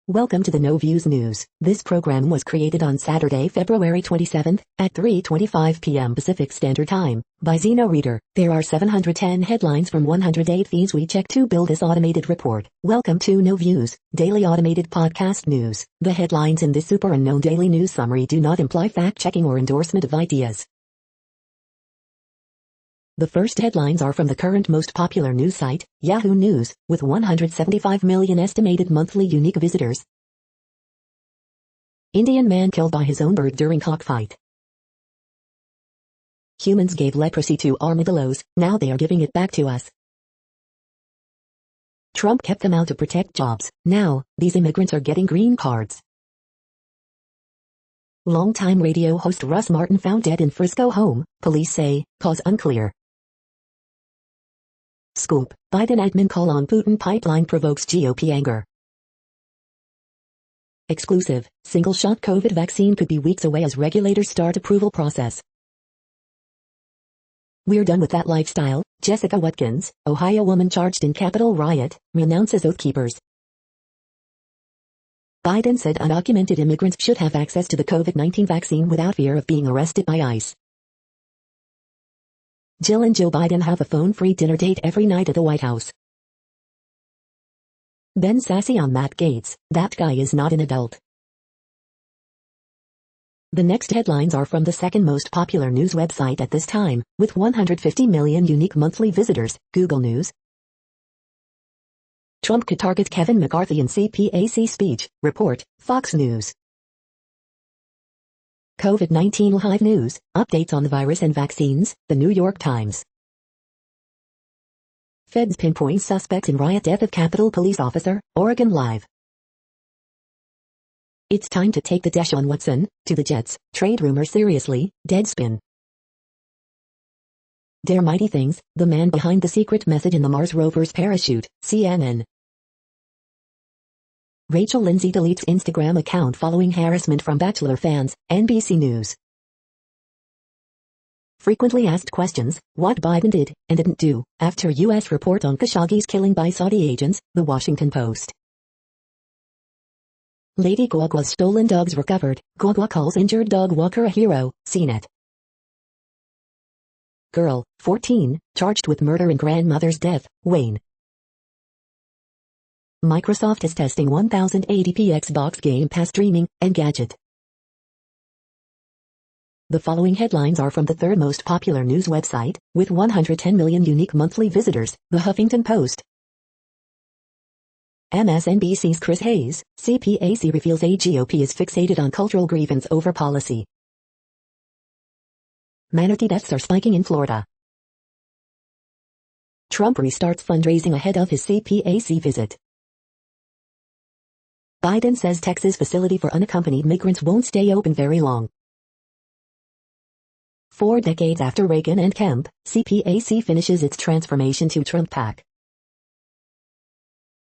Welcome to the No Views News. This program was created on Saturday, February 27th at 3:25 p.m. Pacific Standard Time by Zeno Reader. There are 710 headlines from 108 feeds we check to build this automated report. Welcome to No Views, daily automated podcast news. The headlines in this super unknown daily news summary do not imply fact-checking or endorsement of ideas. The first headlines are from the current most popular news site, Yahoo News, with 175 million estimated monthly unique visitors. Indian man killed by his own bird during cockfight. Humans gave leprosy to armadillos, now they are giving it back to us. Trump kept them out to protect jobs, now, these immigrants are getting green cards. Longtime radio host Russ Martin found dead in Frisco home, police say, cause unclear. Scoop, Biden admin call on Putin pipeline provokes GOP anger. Exclusive, single-shot COVID vaccine could be weeks away as regulators start approval process. We're done with that lifestyle, Jessica Watkins, Ohio woman charged in Capitol riot, renounces Oath Keepers. Biden said undocumented immigrants should have access to the COVID-19 vaccine without fear of being arrested by ICE. Jill and Joe Biden have a phone-free dinner date every night at the White House. Ben sassy on Matt Gaetz, that guy is not an adult. The next headlines are from the second most popular news website at this time, with 150 million unique monthly visitors, Google News. Trump could target Kevin McCarthy in CPAC speech, report, Fox News. COVID-19 live news, updates on the virus and vaccines, The New York Times. Feds pinpoint suspects in riot death of Capitol Police officer, Oregon Live. It's time to take the Deshaun Watson to the Jets, trade rumor seriously, Deadspin. Dare Mighty Things, the man behind the secret message in the Mars rover's parachute, CNN. Rachel Lindsay deletes Instagram account following harassment from Bachelor fans, NBC News. Frequently asked questions, what Biden did and didn't do, after U.S. report on Khashoggi's killing by Saudi agents, The Washington Post. Lady Gaga's stolen dogs recovered, Gaga calls injured dog walker a hero, CNET. Girl, 14, charged with murder in grandmother's death, Wayne. Microsoft is testing 1080p Xbox Game Pass streaming, Engadget. The following headlines are from the third most popular news website, with 110 million unique monthly visitors, The Huffington Post. MSNBC's Chris Hayes, CPAC reveals GOP is fixated on cultural grievance over policy. Manatee deaths are spiking in Florida. Trump restarts fundraising ahead of his CPAC visit. Biden says Texas facility for unaccompanied migrants won't stay open very long. 4 decades after Reagan and Kemp, CPAC finishes its transformation to Trump PAC.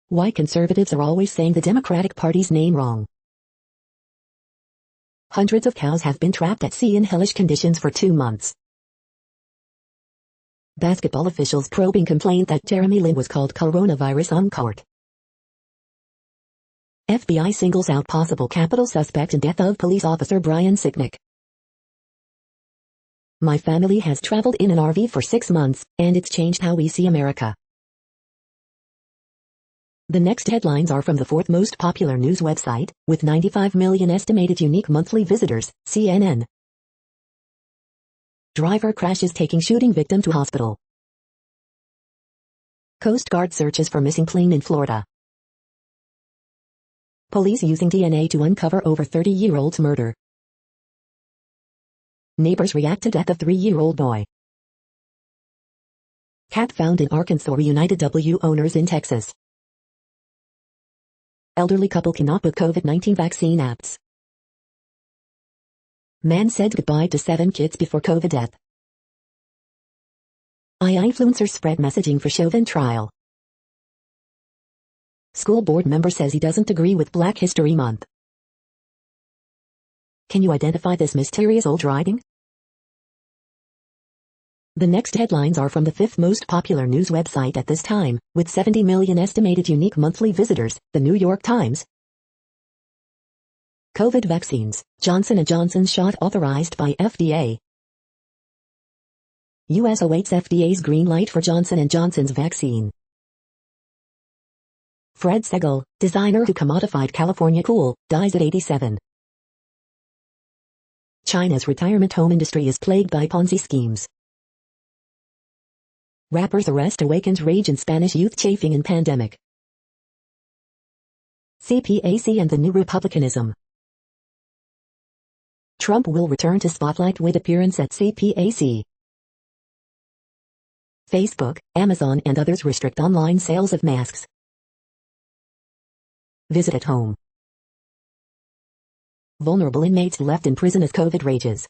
Why conservatives are always saying the Democratic Party's name wrong. Hundreds of cows have been trapped at sea in hellish conditions for 2 months. Basketball officials probing complaint that Jeremy Lin was called coronavirus on court. FBI singles out possible Capitol suspect in death of police officer Brian Sicknick. My family has traveled in an RV for 6 months, and it's changed how we see America. The next headlines are from the fourth most popular news website, with 95 million estimated unique monthly visitors, CNN. Driver crashes taking shooting victim to hospital. Coast Guard searches for missing plane in Florida. Police using DNA to uncover over 30-year-old's murder. Neighbors react to death of 3-year-old boy. Cat found in Arkansas reunited W owners in Texas. Elderly couple cannot book COVID-19 vaccine apps. Man said goodbye to 7 kids before COVID death. Influencers spread messaging for Chauvin trial. School board member says he doesn't agree with Black History Month. Can you identify this mysterious old writing? The next headlines are from the fifth most popular news website at this time, with 70 million estimated unique monthly visitors, The New York Times. COVID vaccines, Johnson & Johnson's shot authorized by FDA. U.S. awaits FDA's green light for Johnson & Johnson's vaccine. Fred Segal, designer who commodified California cool, dies at 87. China's retirement home industry is plagued by Ponzi schemes. Rapper's arrest awakens rage in Spanish youth chafing in pandemic. CPAC and the new republicanism. Trump will return to spotlight with appearance at CPAC. Facebook, Amazon and others restrict online sales of masks. Visit at home. Vulnerable inmates left in prison as COVID rages.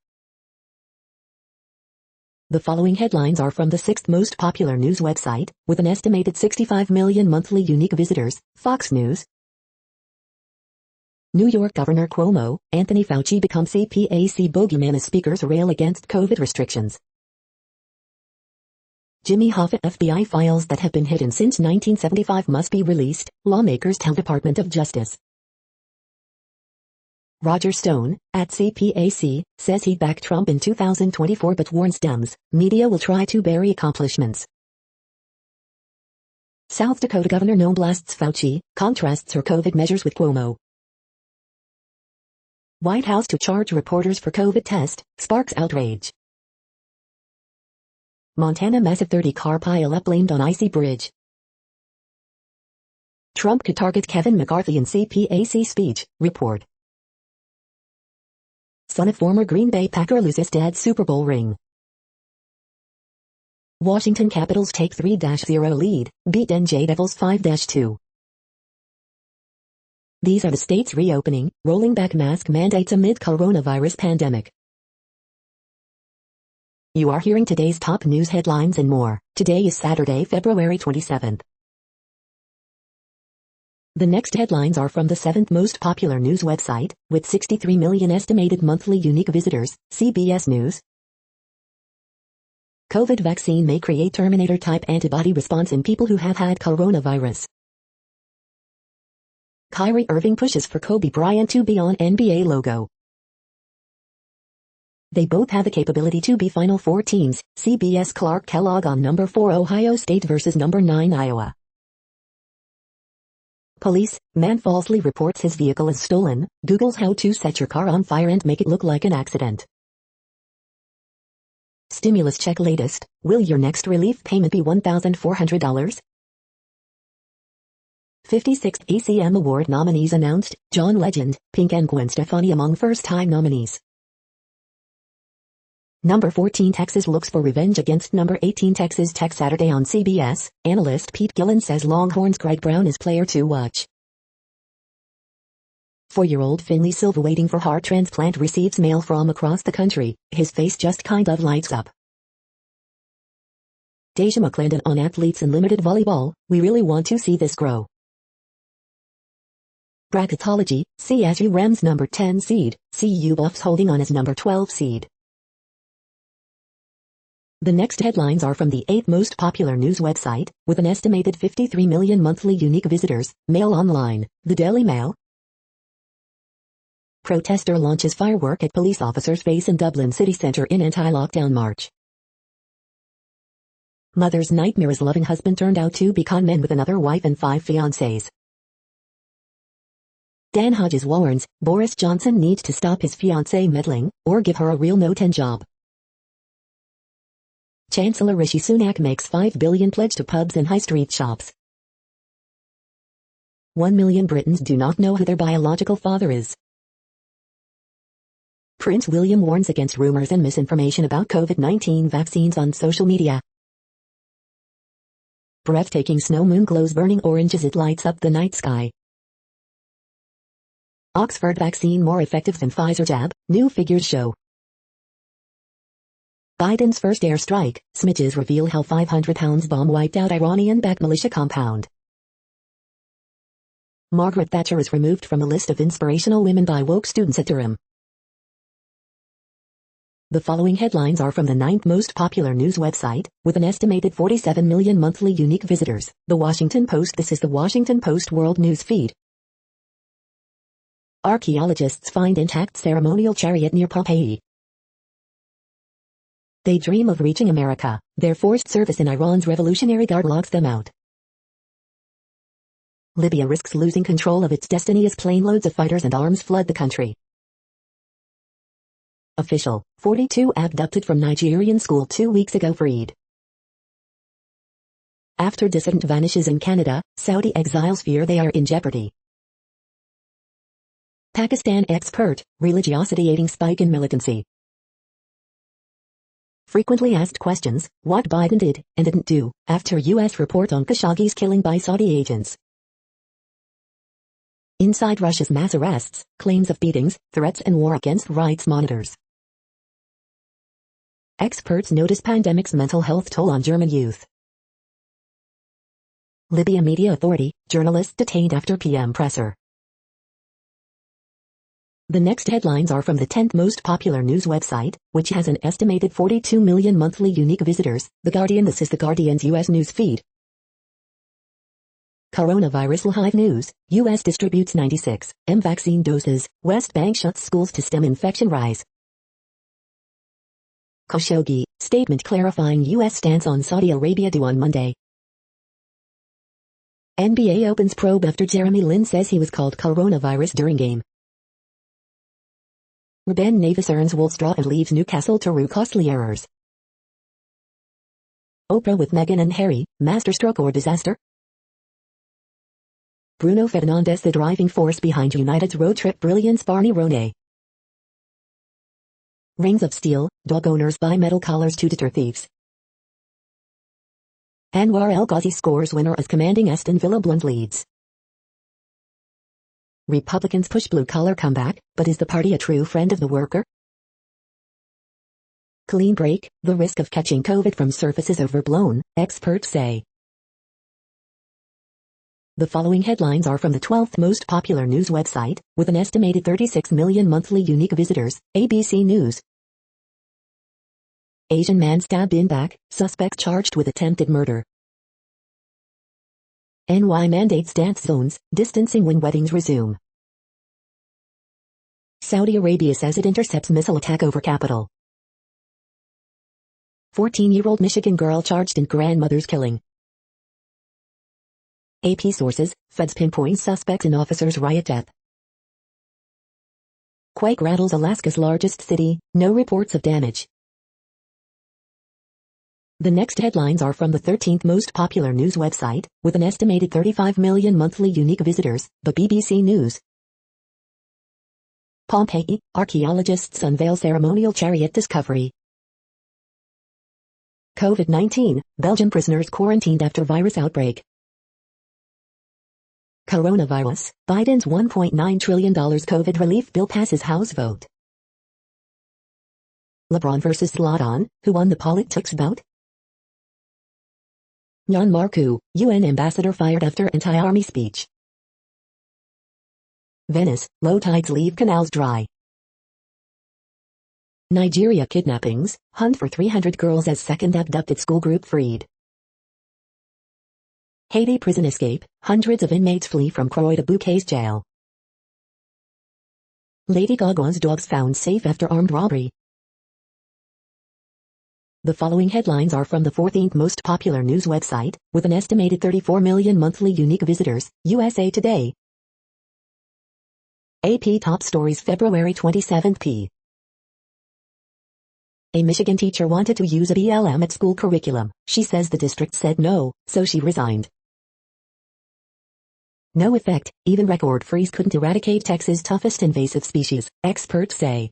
The following headlines are from the 6th most popular news website, with an estimated 65 million monthly unique visitors, Fox News. New York Governor Cuomo, Anthony Fauci becomes CPAC bogeyman as speakers rail against COVID restrictions. Jimmy Hoffa FBI files that have been hidden since 1975 must be released, lawmakers tell Department of Justice. Roger Stone, at CPAC, says he'd back Trump in 2024 but warns Dems, media will try to bury accomplishments. South Dakota Governor Noem blasts Fauci, contrasts her COVID measures with Cuomo. White House to charge reporters for COVID test, sparks outrage. Montana massive 30-car pile-up blamed on icy bridge. Trump could target Kevin McCarthy in CPAC speech, report. Son of former Green Bay Packer loses dad's Super Bowl ring. Washington Capitals take 3-0 lead, beat NJ Devils 5-2. These are the states reopening, rolling back mask mandates amid coronavirus pandemic. You are hearing today's top news headlines and more. Today is Saturday, February 27th. The next headlines are from the 7th most popular news website, with 63 million estimated monthly unique visitors, CBS News. COVID vaccine may create Terminator-type antibody response in people who have had coronavirus. Kyrie Irving pushes for Kobe Bryant to be on NBA logo. They both have the capability to be Final Four teams, CBS Clark Kellogg on number 4 Ohio State versus number 9 Iowa. Police, man falsely reports his vehicle as stolen, Googles how to set your car on fire and make it look like an accident. Stimulus check latest, will your next relief payment be $1,400? 56th ACM Award nominees announced, John Legend, Pink and Gwen Stefani among first-time nominees. Number 14 Texas looks for revenge against number 18 Texas Tech Saturday on CBS. Analyst Pete Gillen says Longhorns' Greg Brown is player to watch. 4-year-old Finley Silva waiting for heart transplant receives mail from across the country. His face just kind of lights up. Deja McClendon on athletes in limited volleyball. We really want to see this grow. Bracketology, CSU Rams number 10 seed, CU Buffs holding on as number 12 seed. The next headlines are from the 8th most popular news website, with an estimated 53 million monthly unique visitors, Mail Online, the Daily Mail. Protester launches firework at police officer's face in Dublin city centre in anti-lockdown march. Mother's nightmare as loving husband turned out to be con men with another wife and 5 fiancés. Dan Hodges warns, Boris Johnson needs to stop his fiancée meddling, or give her a real no-10 job. Chancellor Rishi Sunak makes $5 billion pledge to pubs and high street shops. 1 million Britons do not know who their biological father is. Prince William warns against rumors and misinformation about COVID-19 vaccines on social media. Breathtaking snow moon glows burning orange as it lights up the night sky. Oxford vaccine more effective than Pfizer jab, new figures show. Biden's first airstrike, smidges reveal how 500-pound bomb wiped out Iranian-backed militia compound. Margaret Thatcher is removed from a list of inspirational women by woke students at Durham. The following headlines are from the 9th most popular news website, with an estimated 47 million monthly unique visitors, The Washington Post. This is the Washington Post World News Feed. Archaeologists find intact ceremonial chariot near Pompeii. They dream of reaching America. Their forced service in Iran's Revolutionary Guard locks them out. Libya risks losing control of its destiny as planeloads of fighters and arms flood the country. Official: 42 abducted from Nigerian school 2 weeks ago freed. After dissident vanishes in Canada, Saudi exiles fear they are in jeopardy. Pakistan expert: religiosity aiding spike in militancy. Frequently asked questions: what Biden did and didn't do after U.S. report on Khashoggi's killing by Saudi agents. Inside Russia's mass arrests, claims of beatings, threats and war against rights monitors. Experts notice pandemic's mental health toll on German youth. Libya media authority: journalist detained after PM presser. The next headlines are from the 10th most popular news website, which has an estimated 42 million monthly unique visitors, The Guardian. This is The Guardian's U.S. news feed. Coronavirus live news: U.S. distributes 96 million vaccine doses, West Bank shuts schools to stem infection rise. Khashoggi, statement clarifying U.S. stance on Saudi Arabia due on Monday. NBA opens probe after Jeremy Lin says he was called coronavirus during game. Ben Nevis earns Wolves draw and leaves Newcastle to rue costly errors. Oprah with Meghan and Harry, masterstroke or disaster? Bruno Fernandes the driving force behind United's road trip brilliance. Barney Ronay. Rings of steel, dog owners buy metal collars to deter thieves. Anwar El Ghazi scores winner as commanding Aston Villa blunt leads. Republicans push blue-collar comeback, but is the party a true friend of the worker? Clean break: the risk of catching COVID from surfaces overblown, experts say. The following headlines are from the 12th most popular news website, with an estimated 36 million monthly unique visitors, ABC News. Asian man stabbed in back, suspects charged with attempted murder. NY mandates dance zones, distancing when weddings resume. Saudi Arabia says it intercepts missile attack over capital. 14-year-old Michigan girl charged in grandmother's killing. AP sources: feds pinpoint suspects in officer's riot death. Quake rattles Alaska's largest city, no reports of damage. The next headlines are from the 13th most popular news website, with an estimated 35 million monthly unique visitors, the BBC News. Pompeii, archaeologists unveil ceremonial chariot discovery. COVID-19, Belgian prisoners quarantined after virus outbreak. Coronavirus, Biden's $1.9 trillion COVID relief bill passes House vote. LeBron versus Zlatan, who won the politics bout? Myanmar coup, UN ambassador fired after anti-army speech. Venice, low tides leave canals dry. Nigeria kidnappings, hunt for 300 girls as second abducted school group freed. Haiti prison escape, hundreds of inmates flee from Croix de Bouquet's jail. Lady Gaga's dogs found safe after armed robbery. The following headlines are from the 14th most popular news website, with an estimated 34 million monthly unique visitors, USA Today. AP top stories February 27 p. A Michigan teacher wanted to use a BLM at school curriculum. She says the district said no, so she resigned. No effect, even record freeze couldn't eradicate Texas' toughest invasive species, experts say.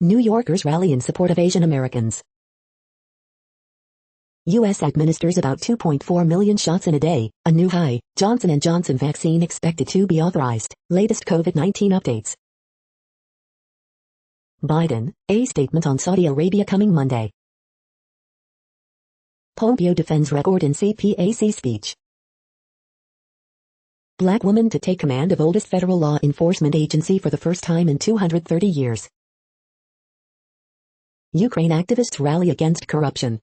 New Yorkers rally in support of Asian Americans. U.S. administers about 2.4 million shots in a day, a new high. Johnson & Johnson vaccine expected to be authorized. Latest COVID-19 updates. Biden, a statement on Saudi Arabia coming Monday. Pompeo defends record in CPAC speech. Black woman to take command of oldest federal law enforcement agency for the first time in 230 years. Ukraine activists rally against corruption.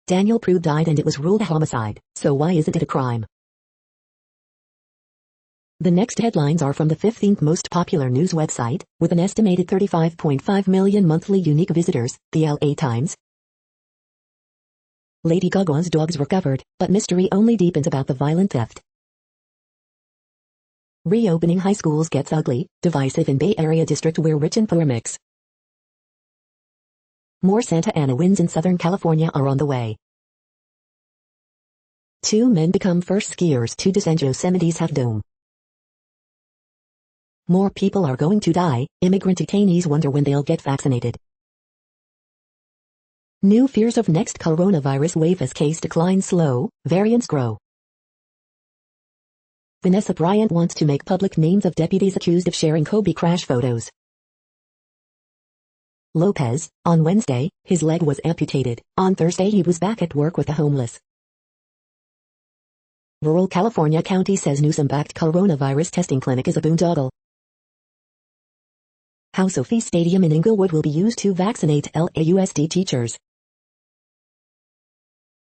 Daniel Prude died and it was ruled a homicide, so why isn't it a crime? The next headlines are from the 15th most popular news website, with an estimated 35.5 million monthly unique visitors, the LA Times. Lady Gaga's dogs recovered, but mystery only deepens about the violent theft. Reopening high schools gets ugly, divisive in Bay Area district where rich and poor mix. More Santa Ana winds in Southern California are on the way. 2 men become first skiers to descend Yosemite's Half Dome. More people are going to die, immigrant detainees wonder when they'll get vaccinated. New fears of next coronavirus wave as case decline slow, variants grow. Vanessa Bryant wants to make public names of deputies accused of sharing Kobe crash photos. Lopez, on Wednesday, his leg was amputated. On Thursday he was back at work with the homeless. Rural California county says Newsom-backed coronavirus testing clinic is a boondoggle. How Sophie Stadium in Inglewood will be used to vaccinate LAUSD teachers.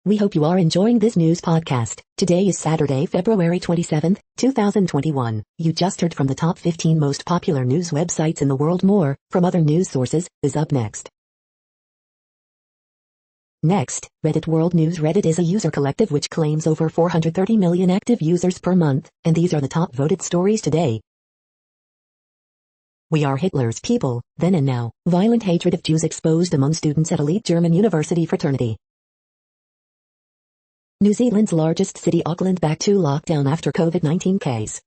We hope you are enjoying this news podcast. Today is Saturday, February 27, 2021. You just heard from the top 15 most popular news websites in the world. More, from other news sources, is up next. Next, Reddit World News. Reddit is a user collective which claims over 430 million active users per month, and these are the top voted stories today. We are Hitler's people, then and now. Violent hatred of Jews exposed among students at elite German university fraternity. New Zealand's largest city, Auckland, back to lockdown after COVID-19 case.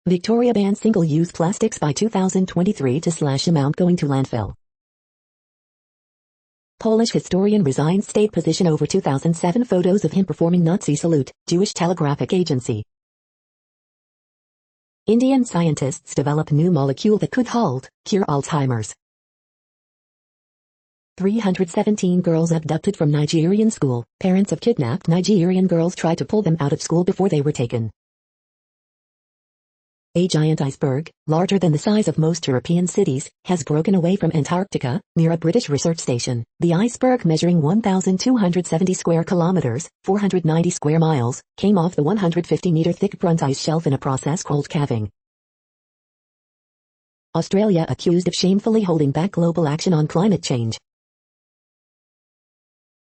Victoria bans single-use plastics by 2023 to slash amount going to landfill. Polish historian resigns state position over 2007 photos of him performing Nazi salute, Jewish telegraphic agency. Indian scientists develop new molecule that could cure Alzheimer's. 317 girls abducted from Nigerian school. Parents of kidnapped Nigerian girls tried to pull them out of school before they were taken. A giant iceberg, larger than the size of most European cities, has broken away from Antarctica, near a British research station. The iceberg, measuring 1,270 square kilometers, 490 square miles, came off the 150-meter thick Brunt ice shelf in a process called calving. Australia accused of shamefully holding back global action on climate change.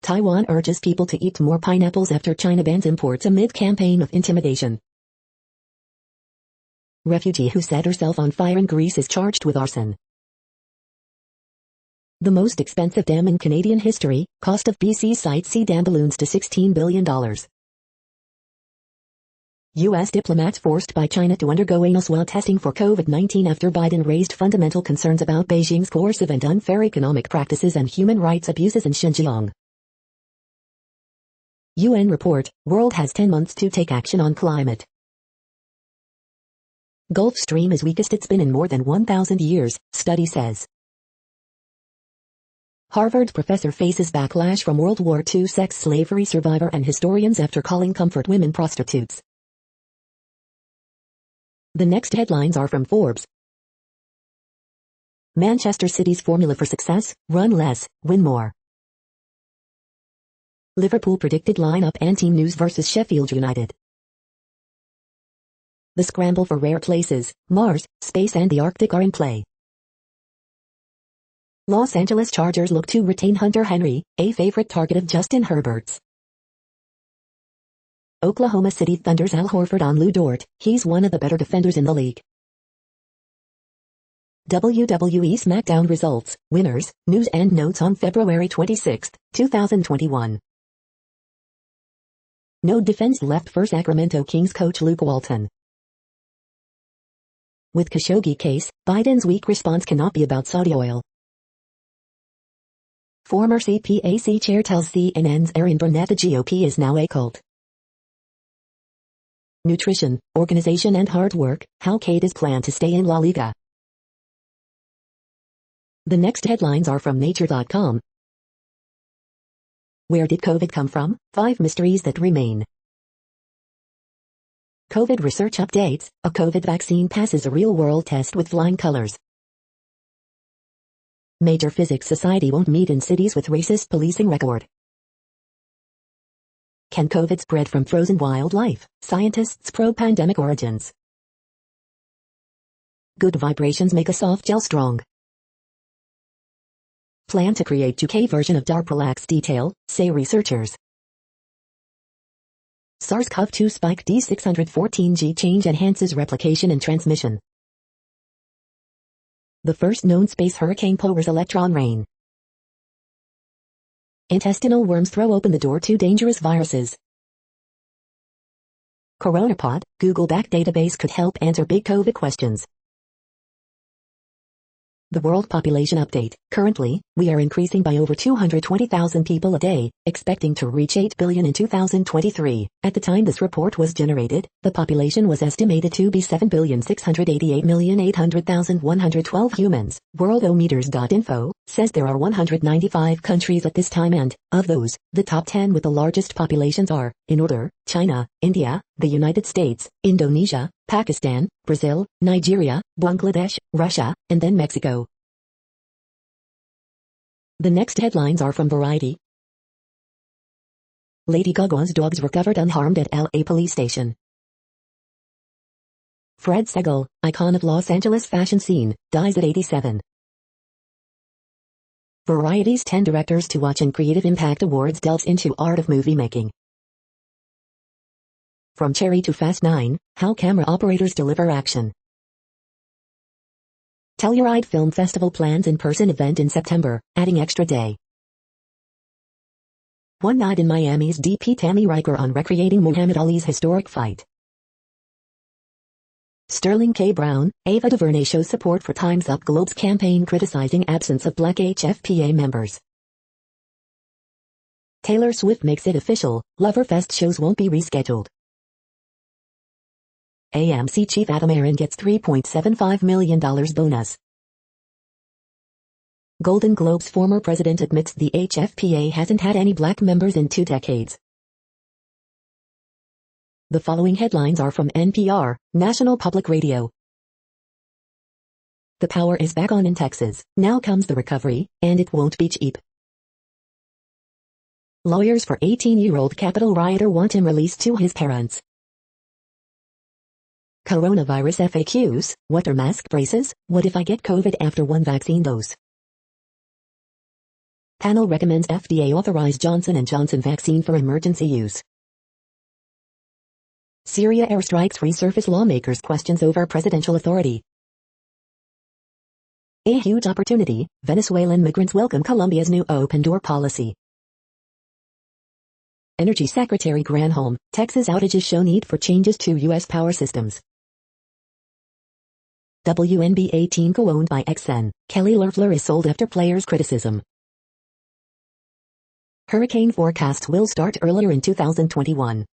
Taiwan urges people to eat more pineapples after China bans imports amid campaign of intimidation. Refugee who set herself on fire in Greece is charged with arson. The most expensive dam in Canadian history, cost of BC Site C dam balloons to $16 billion. U.S. diplomats forced by China to undergo anal swab testing for COVID-19 after Biden raised fundamental concerns about Beijing's coercive and unfair economic practices and human rights abuses in Xinjiang. UN report, world has 10 months to take action on climate. Gulf Stream is weakest it's been in more than 1,000 years, study says. Harvard professor faces backlash from World War II sex slavery survivor and historians after calling comfort women prostitutes. The next headlines are from Forbes. Manchester City's formula for success: run less, win more. Liverpool predicted lineup and team news versus Sheffield United. The scramble for rare places, Mars, space and the Arctic are in play. Los Angeles Chargers look to retain Hunter Henry, a favorite target of Justin Herbert's. Oklahoma City Thunder's Al Horford on Lou Dort, he's one of the better defenders in the league. WWE SmackDown results, winners, news and notes on February 26, 2021. No defense left for Sacramento Kings coach Luke Walton. With Khashoggi case, Biden's weak response cannot be about Saudi oil. Former CPAC chair tells CNN's Erin Burnett the GOP is now a cult. Nutrition, organization and hard work, how Cadiz plan to stay in La Liga. The next headlines are from Nature.com. Where did COVID come from? 5 mysteries that remain. COVID research updates, a COVID vaccine passes a real-world test with flying colors. Major physics society won't meet in cities with racist policing record. Can COVID spread from frozen wildlife? Scientists probe pandemic origins. Good vibrations make a soft gel strong. Plan to create UK version of DARP relax detail, say researchers. SARS-CoV-2 spike D614G change enhances replication and transmission. The first known space hurricane pours electron rain. Intestinal worms throw open the door to dangerous viruses. CoronaPod, Google-backed database could help answer big COVID questions. The World Population Update. Currently, we are increasing by over 220,000 people a day, expecting to reach 8 billion in 2023. At the time this report was generated, the population was estimated to be 7,688,800,112 humans. Worldometers.info says there are 195 countries at this time and, of those, the top 10 with the largest populations are, in order, China, India, the United States, Indonesia, Pakistan, Brazil, Nigeria, Bangladesh, Russia, and then Mexico. The next headlines are from Variety. Lady Gaga's dogs recovered unharmed at LA police station. Fred Segal, icon of Los Angeles fashion scene, dies at 87. Variety's 10 Directors to Watch and Creative Impact Awards delves into art of movie making. From Cherry to Fast 9, how camera operators deliver action. Telluride Film Festival plans in-person event in September, adding extra day. One night in Miami's DP Tammy Riker on recreating Muhammad Ali's historic fight. Sterling K. Brown, Ava DuVernay shows support for Time's Up Globe's campaign criticizing absence of black HFPA members. Taylor Swift makes it official, Loverfest shows won't be rescheduled. AMC chief Adam Aron gets $3.75 million bonus. Golden Globe's former president admits the HFPA hasn't had any black members in 2 decades. The following headlines are from NPR, National Public Radio. The power is back on in Texas, now comes the recovery, and it won't be cheap. Lawyers for 18-year-old Capitol rioter want him released to his parents. Coronavirus FAQs, what are mask braces? What if I get COVID after 1 vaccine dose? Panel recommends FDA authorize Johnson & Johnson vaccine for emergency use. Syria airstrikes resurface lawmakers' questions over presidential authority. A huge opportunity, Venezuelan migrants welcome Colombia's new open door policy. Energy Secretary Granholm, Texas outages show need for changes to U.S. power systems. WNBA team co-owned by XN, Kelly Loeffler is sold after players' criticism. Hurricane forecasts will start earlier in 2021.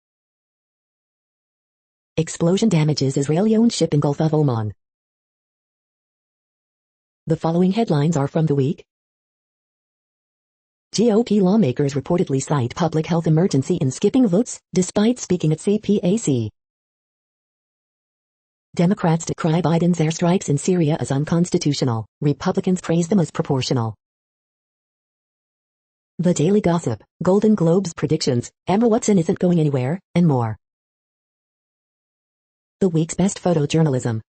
Explosion damages Israeli-owned ship in Gulf of Oman. The following headlines are from The Week. GOP lawmakers reportedly cite public health emergency in skipping votes, despite speaking at CPAC. Democrats decry Biden's airstrikes in Syria as unconstitutional. Republicans praise them as proportional. The Daily Gossip, Golden Globes predictions, Emma Watson isn't going anywhere, and more. The week's best photojournalism.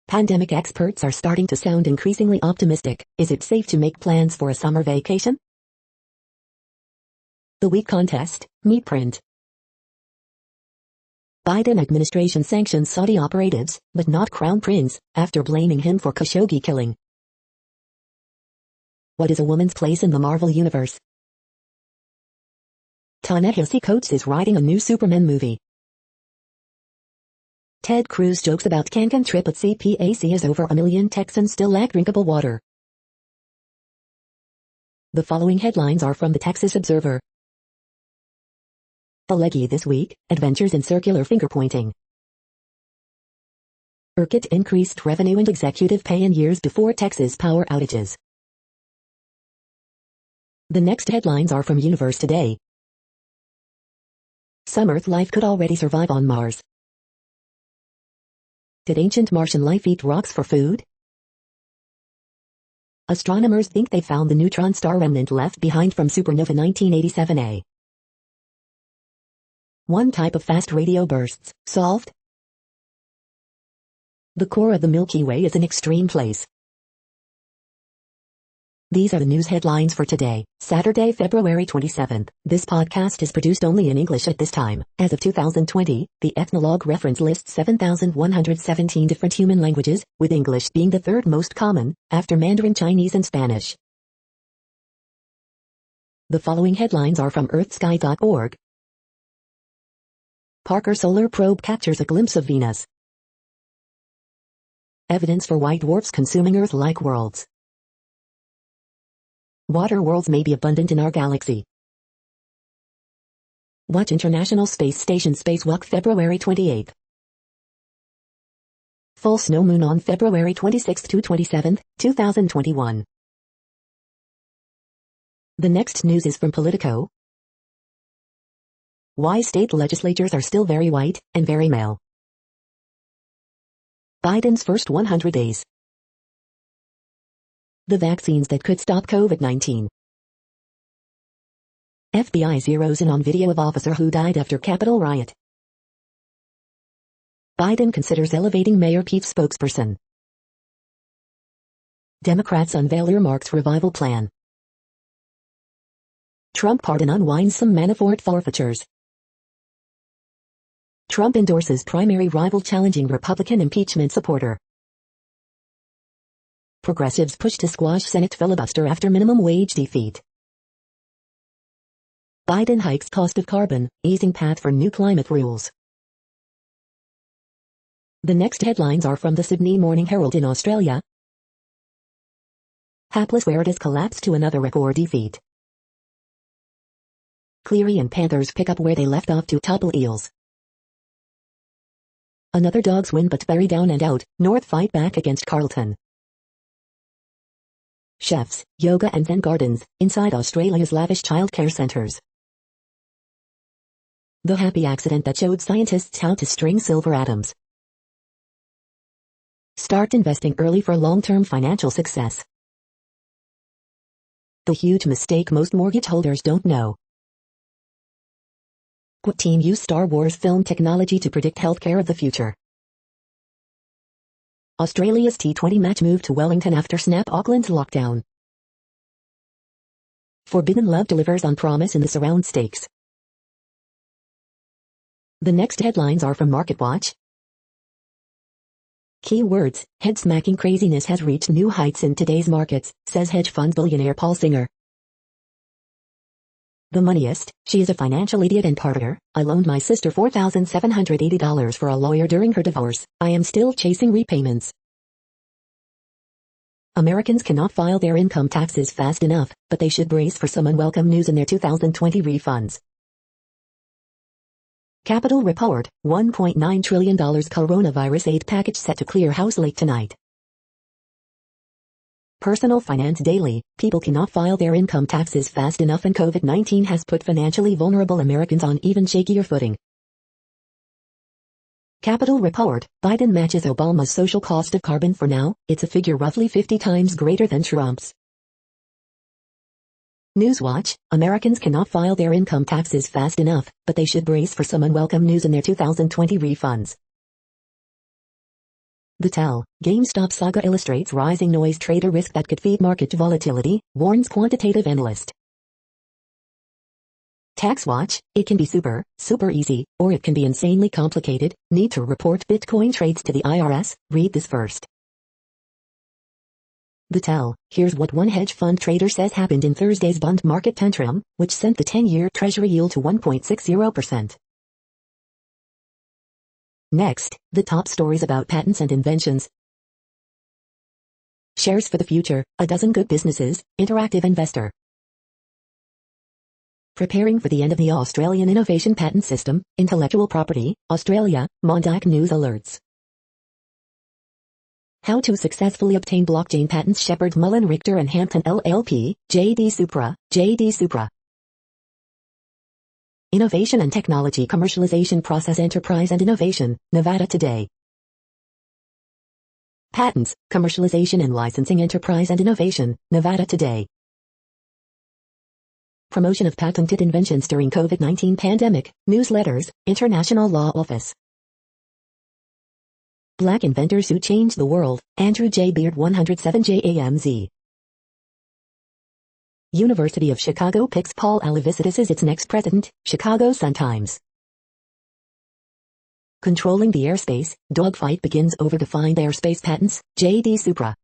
Pandemic experts are starting to sound increasingly optimistic. Is it safe to make plans for a summer vacation? The week contest, meat print. Biden administration sanctions Saudi operatives, but not Crown Prince, after blaming him for Khashoggi killing. What is a woman's place in the Marvel Universe? Ta-Nehisi Coates is writing a new Superman movie. Ted Cruz jokes about Cancun trip at CPAC as over 1 million Texans still lack drinkable water. The following headlines are from the Texas Observer. The Leggy this week, adventures in circular finger-pointing. ERCOT increased revenue and executive pay in years before Texas power outages. The next headlines are from Universe Today. Some Earth life could already survive on Mars. Did ancient Martian life eat rocks for food? Astronomers think they found the neutron star remnant left behind from supernova 1987A. One type of fast radio bursts, solved. The core of the Milky Way is an extreme place. These are the news headlines for today, Saturday, February 27th. This podcast is produced only in English at this time. As of 2020, the Ethnologue reference lists 7,117 different human languages, with English being the third most common, after Mandarin Chinese and Spanish. The following headlines are from earthsky.org. Parker Solar Probe captures a glimpse of Venus. Evidence for white dwarfs consuming Earth-like worlds. Water worlds may be abundant in our galaxy. Watch International Space Station Spacewalk February 28th. Full snow moon on February 26th to 27th, 2021. The next news is from Politico. Why state legislatures are still very white and very male. Biden's first 100 days. The vaccines that could stop COVID-19. FBI zeroes in on video of officer who died after Capitol riot. Biden considers elevating Mayor Pete's spokesperson. Democrats unveil earmarks revival plan. Trump pardon unwinds some Manafort forfeitures. Trump endorses primary rival challenging Republican impeachment supporter. Progressives push to squash Senate filibuster after minimum wage defeat. Biden hikes cost of carbon, easing path for new climate rules. The next headlines are from the Sydney Morning Herald in Australia. Hapless Warriors collapse to another record defeat. Cleary and Panthers pick up where they left off to topple Eels. Another Dogs win but Bury down and out, North fight back against Carlton. Chefs, yoga and zen gardens, inside Australia's lavish childcare centres. The happy accident that showed scientists how to string silver atoms. Start investing early for long-term financial success. The huge mistake most mortgage holders don't know. What team used Star Wars film technology to predict healthcare of the future? Australia's T20 match moved to Wellington after snap Auckland's lockdown. Forbidden Love delivers on promise in the surround stakes. The next headlines are from MarketWatch. Keywords, head-smacking craziness has reached new heights in today's markets, says hedge fund billionaire Paul Singer. The moneyest, she is a financial idiot and partier. I loaned my sister $4,780 for a lawyer during her divorce. I am still chasing repayments. Americans cannot file their income taxes fast enough, but they should brace for some unwelcome news in their 2020 refunds. Capital Report, $1.9 trillion coronavirus aid package set to clear House late tonight. Personal Finance Daily, people cannot file their income taxes fast enough and COVID-19 has put financially vulnerable Americans on even shakier footing. Capital Report, Biden matches Obama's social cost of carbon for now, it's a figure roughly 50 times greater than Trump's. Newswatch, Americans cannot file their income taxes fast enough, but they should brace for some unwelcome news in their 2020 refunds. The Tell, GameStop saga illustrates rising noise trader risk that could feed market volatility, warns quantitative analyst. TaxWatch, it can be super easy, or it can be insanely complicated. Need to report Bitcoin trades to the IRS? Read this first. The Tell, here's what one hedge fund trader says happened in Thursday's bond market tantrum, which sent the 10-year Treasury yield to 1.60%. Next, the top stories about patents and inventions. Shares for the future, a dozen good businesses, interactive investor. Preparing for the end of the Australian Innovation Patent System, Intellectual Property, Australia, Mondac News alerts. How to successfully obtain blockchain patents Shepherd Mullen Richter and Hampton LLP, JD Supra. Innovation and Technology Commercialization Process Enterprise and Innovation, Nevada Today. Patents, Commercialization and Licensing Enterprise and Innovation, Nevada Today. promotion of patented inventions during COVID-19 pandemic, newsletters, International Law Office. Black inventors who changed the world, Andrew J. Beard 107 JAMZ. University of Chicago picks Paul Alevisitis as its next president, Chicago Sun-Times. Controlling the airspace, dogfight begins over defined airspace patents, J.D. Supra.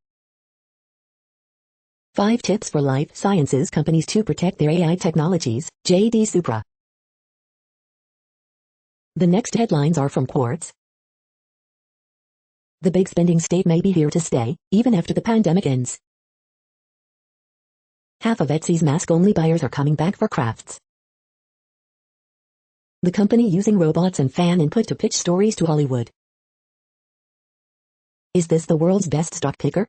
5 tips for life sciences companies to protect their AI technologies, J.D. Supra. The next headlines are from Quartz. The big spending state may be here to stay, even after the pandemic ends. Half of Etsy's mask-only buyers are coming back for crafts. The company using robots and fan input to pitch stories to Hollywood. Is this the world's best stock picker?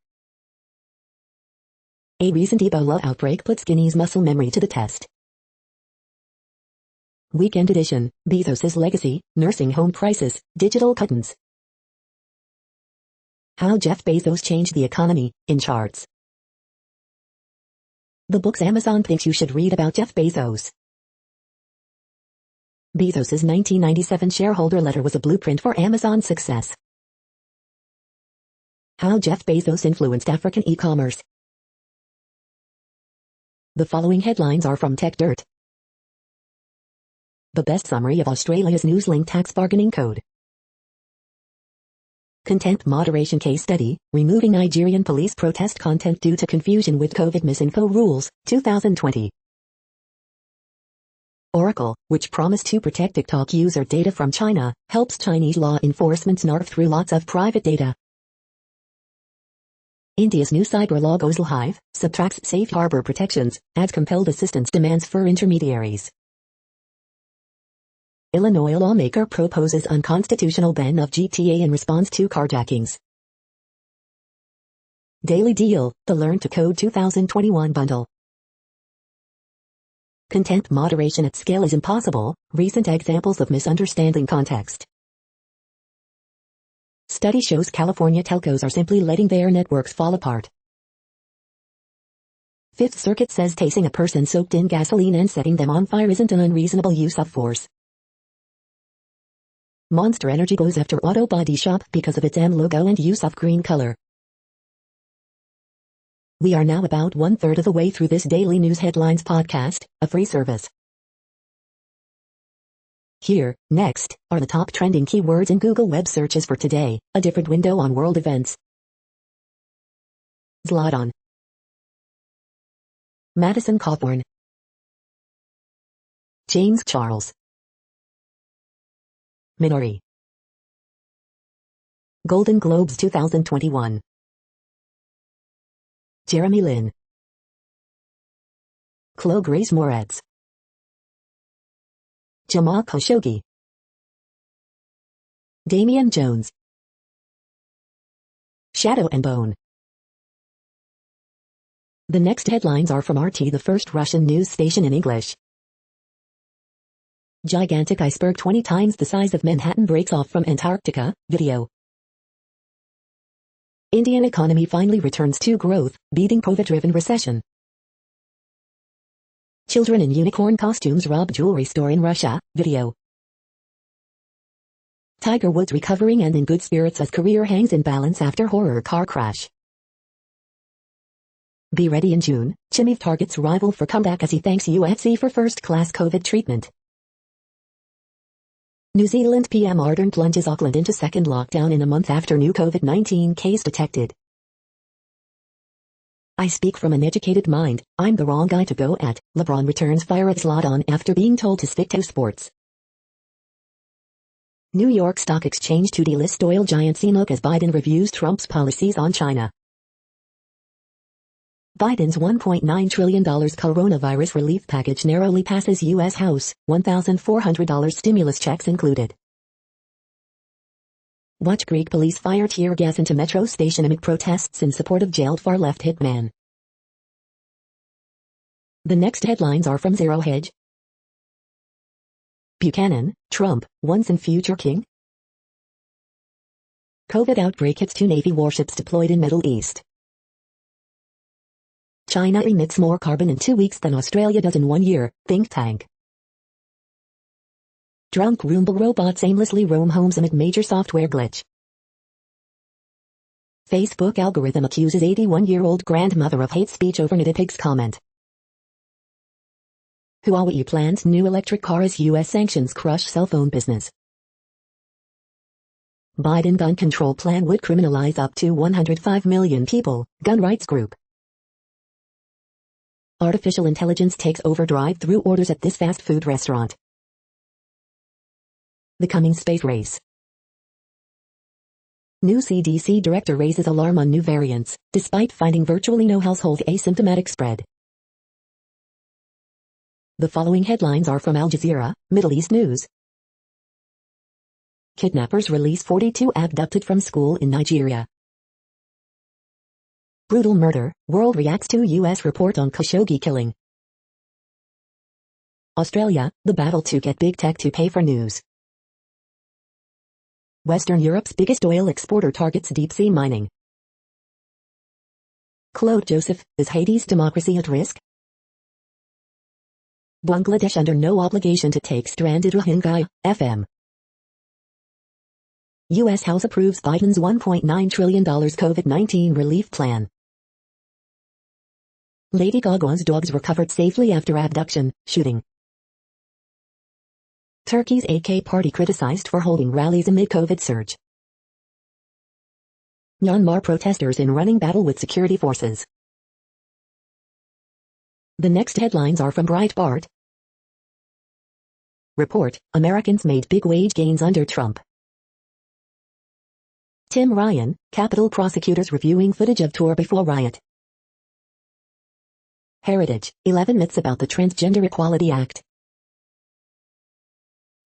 A recent Ebola outbreak puts Guinea's muscle memory to the test. Weekend edition, Bezos's legacy, nursing home crisis, digital cuttings. How Jeff Bezos changed the economy, in charts. The books Amazon thinks you should read about Jeff Bezos. Bezos's 1997 shareholder letter was a blueprint for Amazon's success. How Jeff Bezos influenced African e-commerce. The following headlines are from TechDirt. The best summary of Australia's Newslink tax bargaining code. Content moderation case study, removing Nigerian police protest content due to confusion with COVID misinfo rules, 2020. Oracle, which promised to protect TikTok user data from China, helps Chinese law enforcement snarf through lots of private data. India's new cyber law goes live, subtracts safe harbor protections, adds compelled assistance demands for intermediaries. Illinois lawmaker proposes unconstitutional ban of GTA in response to carjackings. Daily Deal, the Learn to Code 2021 bundle. Content moderation at scale is impossible, recent examples of misunderstanding context. Study shows California telcos are simply letting their networks fall apart. Fifth Circuit says tasing a person soaked in gasoline and setting them on fire isn't an unreasonable use of force. Monster Energy goes after auto body shop because of its M logo and use of green color. We are now about 1/3 of the way through this daily news headlines podcast, a free service. Here, next, are the top trending keywords in Google web searches for today, a different window on world events. Zlatan. Madison Cawthorn. James Charles. Minori. Golden Globes 2021. Jeremy Lin. Chloe Grace Moretz. Jamal Khashoggi. Damian Jones. Shadow and Bone. The next headlines are from RT, the first Russian news station in English. Gigantic iceberg 20 times the size of Manhattan breaks off from Antarctica, video. Indian economy finally returns to growth, beating COVID-driven recession. Children in unicorn costumes rob jewelry store in Russia, video. Tiger Woods recovering and in good spirits as career hangs in balance after horror car crash. Be ready in June, Chimmy targets rival for comeback as he thanks UFC for first-class COVID treatment. New Zealand PM Ardern plunges Auckland into second lockdown in a month after new COVID-19 case detected. I speak from an educated mind, I'm the wrong guy to go at. LeBron returns fire at Zlatan after being told to stick to sports. New York Stock Exchange to delist oil giant CNOOC as Biden reviews Trump's policies on China. Biden's $1.9 trillion coronavirus relief package narrowly passes U.S. House, $1,400 stimulus checks included. Watch Greek police fire tear gas into metro station amid protests in support of jailed far-left hitman. The next headlines are from Zero Hedge. Buchanan, Trump, once and future king? COVID outbreak hits 2 Navy warships deployed in Middle East. China emits more carbon in 2 weeks than Australia does in 1 year, think tank. Drunk Roomba robots aimlessly roam homes amid major software glitch. Facebook algorithm accuses 81-year-old grandmother of hate speech over knitted pig's comment. Huawei plans new electric car as U.S. sanctions crush cell phone business. Biden gun control plan would criminalize up to 105 million people, gun rights group. Artificial intelligence takes over drive-through orders at this fast food restaurant. The coming space race. New CDC director raises alarm on new variants, despite finding virtually no household asymptomatic spread. The following headlines are from Al Jazeera, Middle East News. Kidnappers release 42 abducted from school in Nigeria. Brutal murder, world reacts to U.S. report on Khashoggi killing. Australia, the battle to get big tech to pay for news. Western Europe's biggest oil exporter targets deep-sea mining. Claude Joseph, is Haiti's democracy at risk? Bangladesh under no obligation to take stranded Rohingya, FM. U.S. House approves Biden's $1.9 trillion COVID-19 relief plan. Lady Gaga's dogs recovered safely after abduction, shooting. Turkey's AK party criticized for holding rallies amid COVID surge. Myanmar protesters in running battle with security forces. The next headlines are from Breitbart. Report, Americans made big wage gains under Trump. Tim Ryan, Capitol prosecutors reviewing footage of tour before riot. Heritage, 11 myths about the Transgender Equality Act.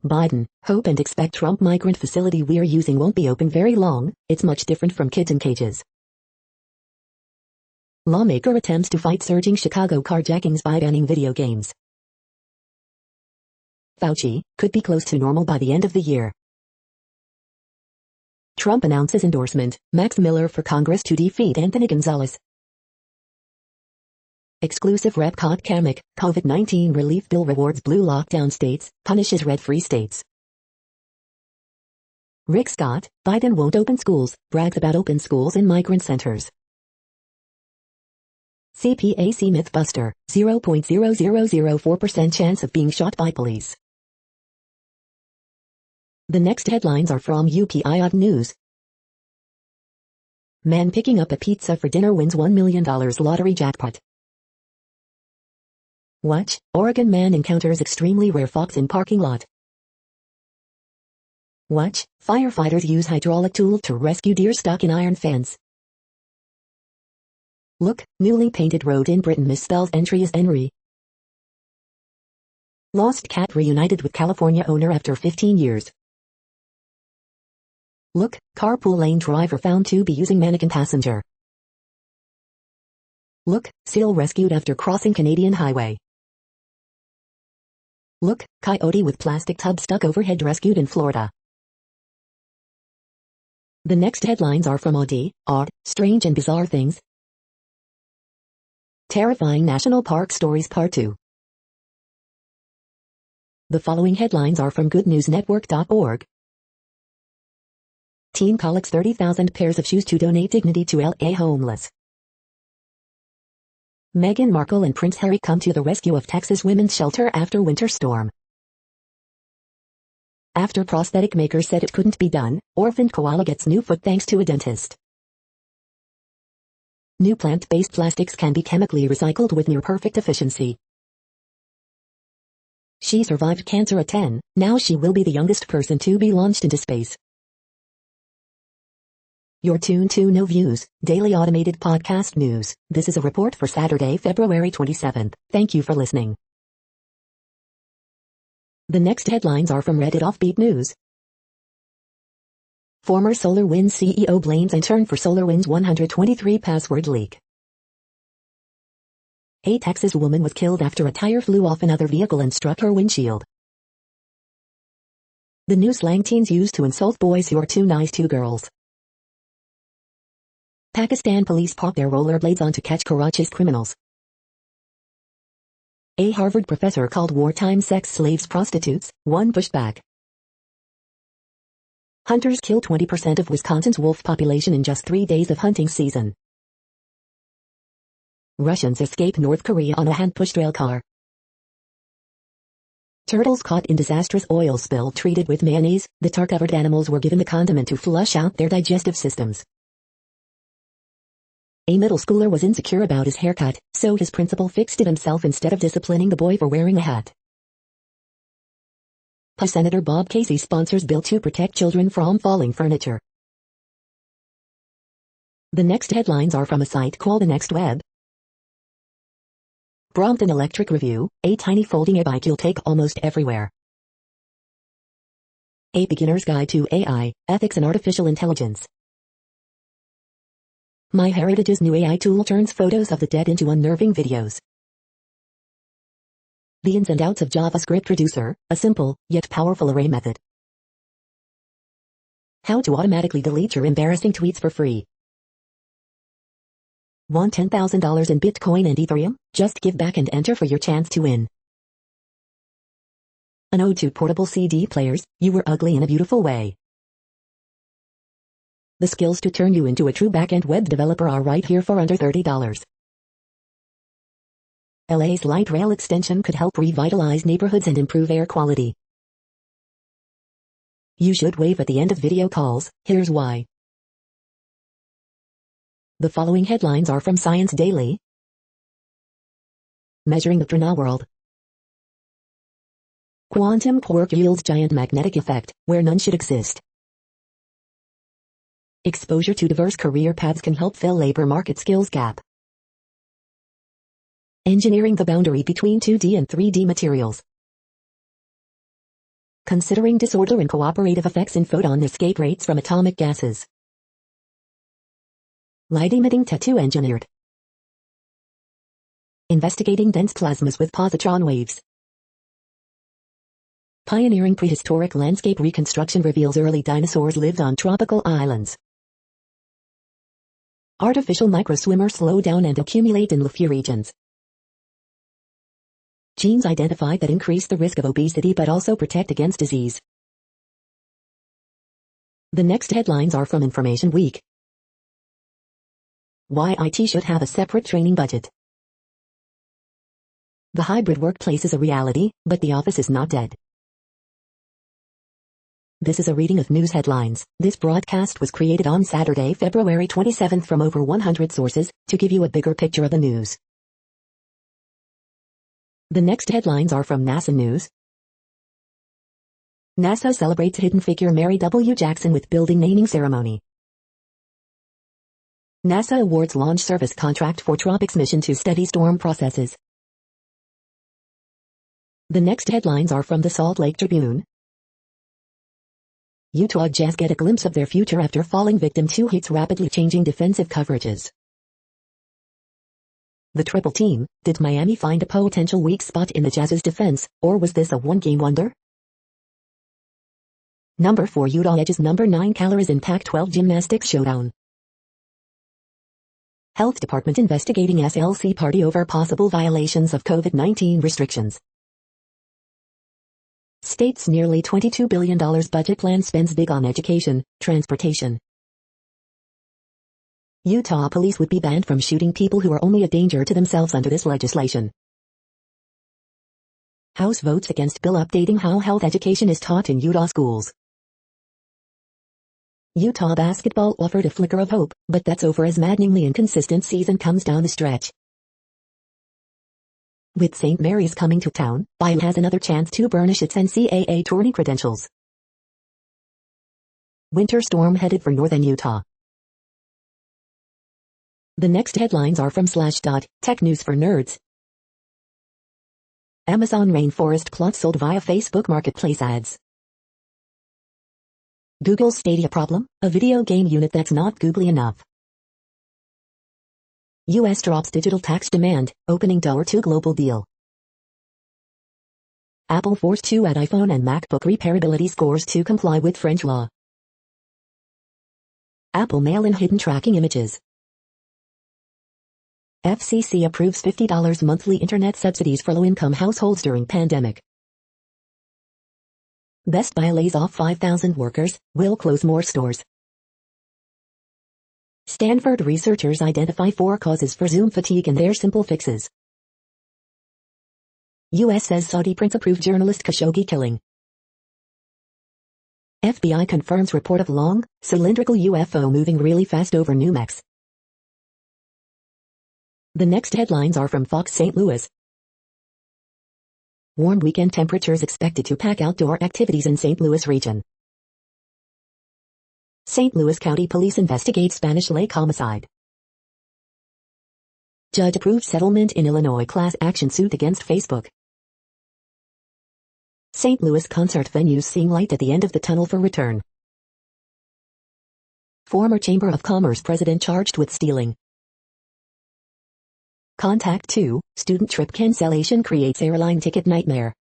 Biden, hope and expect Trump migrant facility we're using won't be open very long, it's much different from kids in cages. Lawmaker attempts to fight surging Chicago carjackings by banning video games. Fauci, could be close to normal by the end of the year. Trump announces endorsement, Max Miller for Congress to defeat Anthony Gonzalez. Exclusive Rep. Caught Kamek, COVID-19 relief bill rewards blue lockdown states, punishes red-free states. Rick Scott, Biden won't open schools, brags about open schools in migrant centers. CPAC Mythbuster, 0.0004% chance of being shot by police. The next headlines are from UPI News. Man picking up a pizza for dinner wins $1 million lottery jackpot. Watch, Oregon man encounters extremely rare fox in parking lot. Watch, firefighters use hydraulic tool to rescue deer stuck in iron fence. Look, newly painted road in Britain misspells entry as Henry. Lost cat reunited with California owner after 15 years. Look, carpool lane driver found to be using mannequin passenger. Look, seal rescued after crossing Canadian highway. Look, coyote with plastic tub stuck overhead rescued in Florida. The next headlines are from Odd, Strange and Bizarre Things. Terrifying National Park Stories Part 2. The following headlines are from goodnewsnetwork.org. Teen collects 30,000 pairs of shoes to donate dignity to LA homeless. Meghan Markle and Prince Harry come to the rescue of Texas women's shelter after winter storm. After prosthetic maker said it couldn't be done, orphaned koala gets new foot thanks to a dentist. New plant-based plastics can be chemically recycled with near-perfect efficiency. She survived cancer at 10, now she will be the youngest person to be launched into space. You're tuned to No Views, daily automated podcast news. This is a report for Saturday, February 27th. Thank you for listening. The next headlines are from Reddit Offbeat News. Former SolarWinds CEO blames intern for SolarWinds 123 password leak. A Texas woman was killed after a tire flew off another vehicle and struck her windshield. The new slang teens use to insult boys who are too nice to girls. Pakistan police park their rollerblades on to catch Karachi's criminals. A Harvard professor called wartime sex slaves prostitutes, one pushed back. Hunters kill 20% of Wisconsin's wolf population in just 3 days of hunting season. Russians escape North Korea on a hand-pushed rail car. Turtles caught in disastrous oil spill treated with mayonnaise. The tar-covered animals were given the condiment to flush out their digestive systems. A middle schooler was insecure about his haircut, so his principal fixed it himself instead of disciplining the boy for wearing a hat. Senator Bob Casey sponsors bill to protect children from falling furniture. The next headlines are from a site called The Next Web. Brompton Electric Review, a tiny folding e-bike you'll take almost everywhere. A Beginner's Guide to AI, Ethics and Artificial Intelligence. MyHeritage's new AI tool turns photos of the dead into unnerving videos. The ins and outs of JavaScript Reducer, a simple, yet powerful array method. How to automatically delete your embarrassing tweets for free. Want $10,000 in Bitcoin and Ethereum? Just give back and enter for your chance to win. An ode to portable CD players, you were ugly in a beautiful way. The skills to turn you into a true back-end web developer are right here for under $30. LA's light rail extension could help revitalize neighborhoods and improve air quality. You should wave at the end of video calls, here's why. The following headlines are from Science Daily. Measuring the Trina world. Quantum quark yields giant magnetic effect, where none should exist. Exposure to diverse career paths can help fill labor market skills gap. Engineering the boundary between 2D and 3D materials. Considering disorder and cooperative effects in photon escape rates from atomic gases. Light-emitting tattoo engineered. Investigating dense plasmas with positron waves. Pioneering prehistoric landscape reconstruction reveals early dinosaurs lived on tropical islands. Artificial microswimmers slow down and accumulate in leafy regions. Genes identified that increase the risk of obesity but also protect against disease. The next headlines are from Information Week. Why IT should have a separate training budget. The hybrid workplace is a reality, but the office is not dead. This is a reading of news headlines. This broadcast was created on Saturday, February 27th from over 100 sources, to give you a bigger picture of the news. The next headlines are from NASA News. NASA celebrates hidden figure Mary W. Jackson with building naming ceremony. NASA awards launch service contract for TROPICS mission to study storm processes. The next headlines are from the Salt Lake Tribune. Utah Jazz get a glimpse of their future after falling victim to Heat's rapidly changing defensive coverages. The triple team, did Miami find a potential weak spot in the Jazz's defense, or was this a one-game wonder? Number 4 Utah edges number 9 calories in Pac-12 gymnastics showdown. Health Department investigating SLC party over possible violations of COVID-19 restrictions. State's nearly $22 billion budget plan spends big on education, transportation. Utah police would be banned from shooting people who are only a danger to themselves under this legislation. House votes against bill updating how health education is taught in Utah schools. Utah basketball offered a flicker of hope, but that's over as maddeningly inconsistent season comes down the stretch. With St. Mary's coming to town, Bayou has another chance to burnish its NCAA tourney credentials. Winter storm headed for northern Utah. The next headlines are from Slashdot, tech news for nerds. Amazon rainforest plots sold via Facebook Marketplace ads. Google's Stadia problem, a video game unit that's not googly enough. U.S. drops digital tax demand, opening door to global deal. Apple forced to add iPhone and MacBook repairability scores to comply with French law. Apple mail-in hidden tracking images. FCC approves $50 monthly internet subsidies for low-income households during pandemic. Best Buy lays off 5,000 workers, will close more stores. Stanford researchers identify 4 causes for Zoom fatigue and their simple fixes. U.S. says Saudi prince approved journalist Khashoggi killing. FBI confirms report of long, cylindrical UFO moving really fast over New Mex. The next headlines are from Fox St. Louis. Warm weekend temperatures expected to pack outdoor activities in St. Louis region. St. Louis County Police investigate Spanish Lake homicide. Judge approves settlement in Illinois class action suit against Facebook. St. Louis concert venues seeing light at the end of the tunnel for return. Former Chamber of Commerce president charged with stealing. Contact 2, student trip cancellation creates airline ticket nightmare.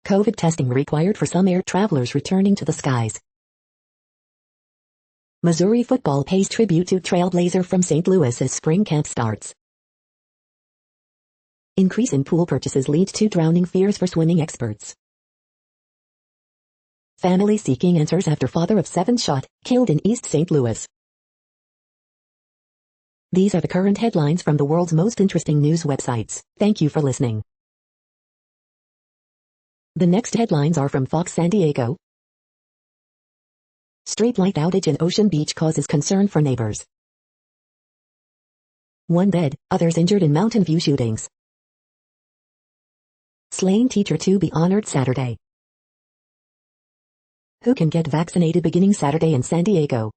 COVID testing required for some air travelers returning to the skies. Missouri football pays tribute to Trailblazer from St. Louis as spring camp starts. Increase in pool purchases leads to drowning fears for swimming experts. Family seeking answers after father of 7 shot, killed in East St. Louis. These are the current headlines from the world's most interesting news websites. Thank you for listening. The next headlines are from Fox San Diego. Streetlight outage in Ocean Beach causes concern for neighbors. 1 dead, others injured in Mountain View shootings. Slain teacher to be honored Saturday. Who can get vaccinated beginning Saturday in San Diego?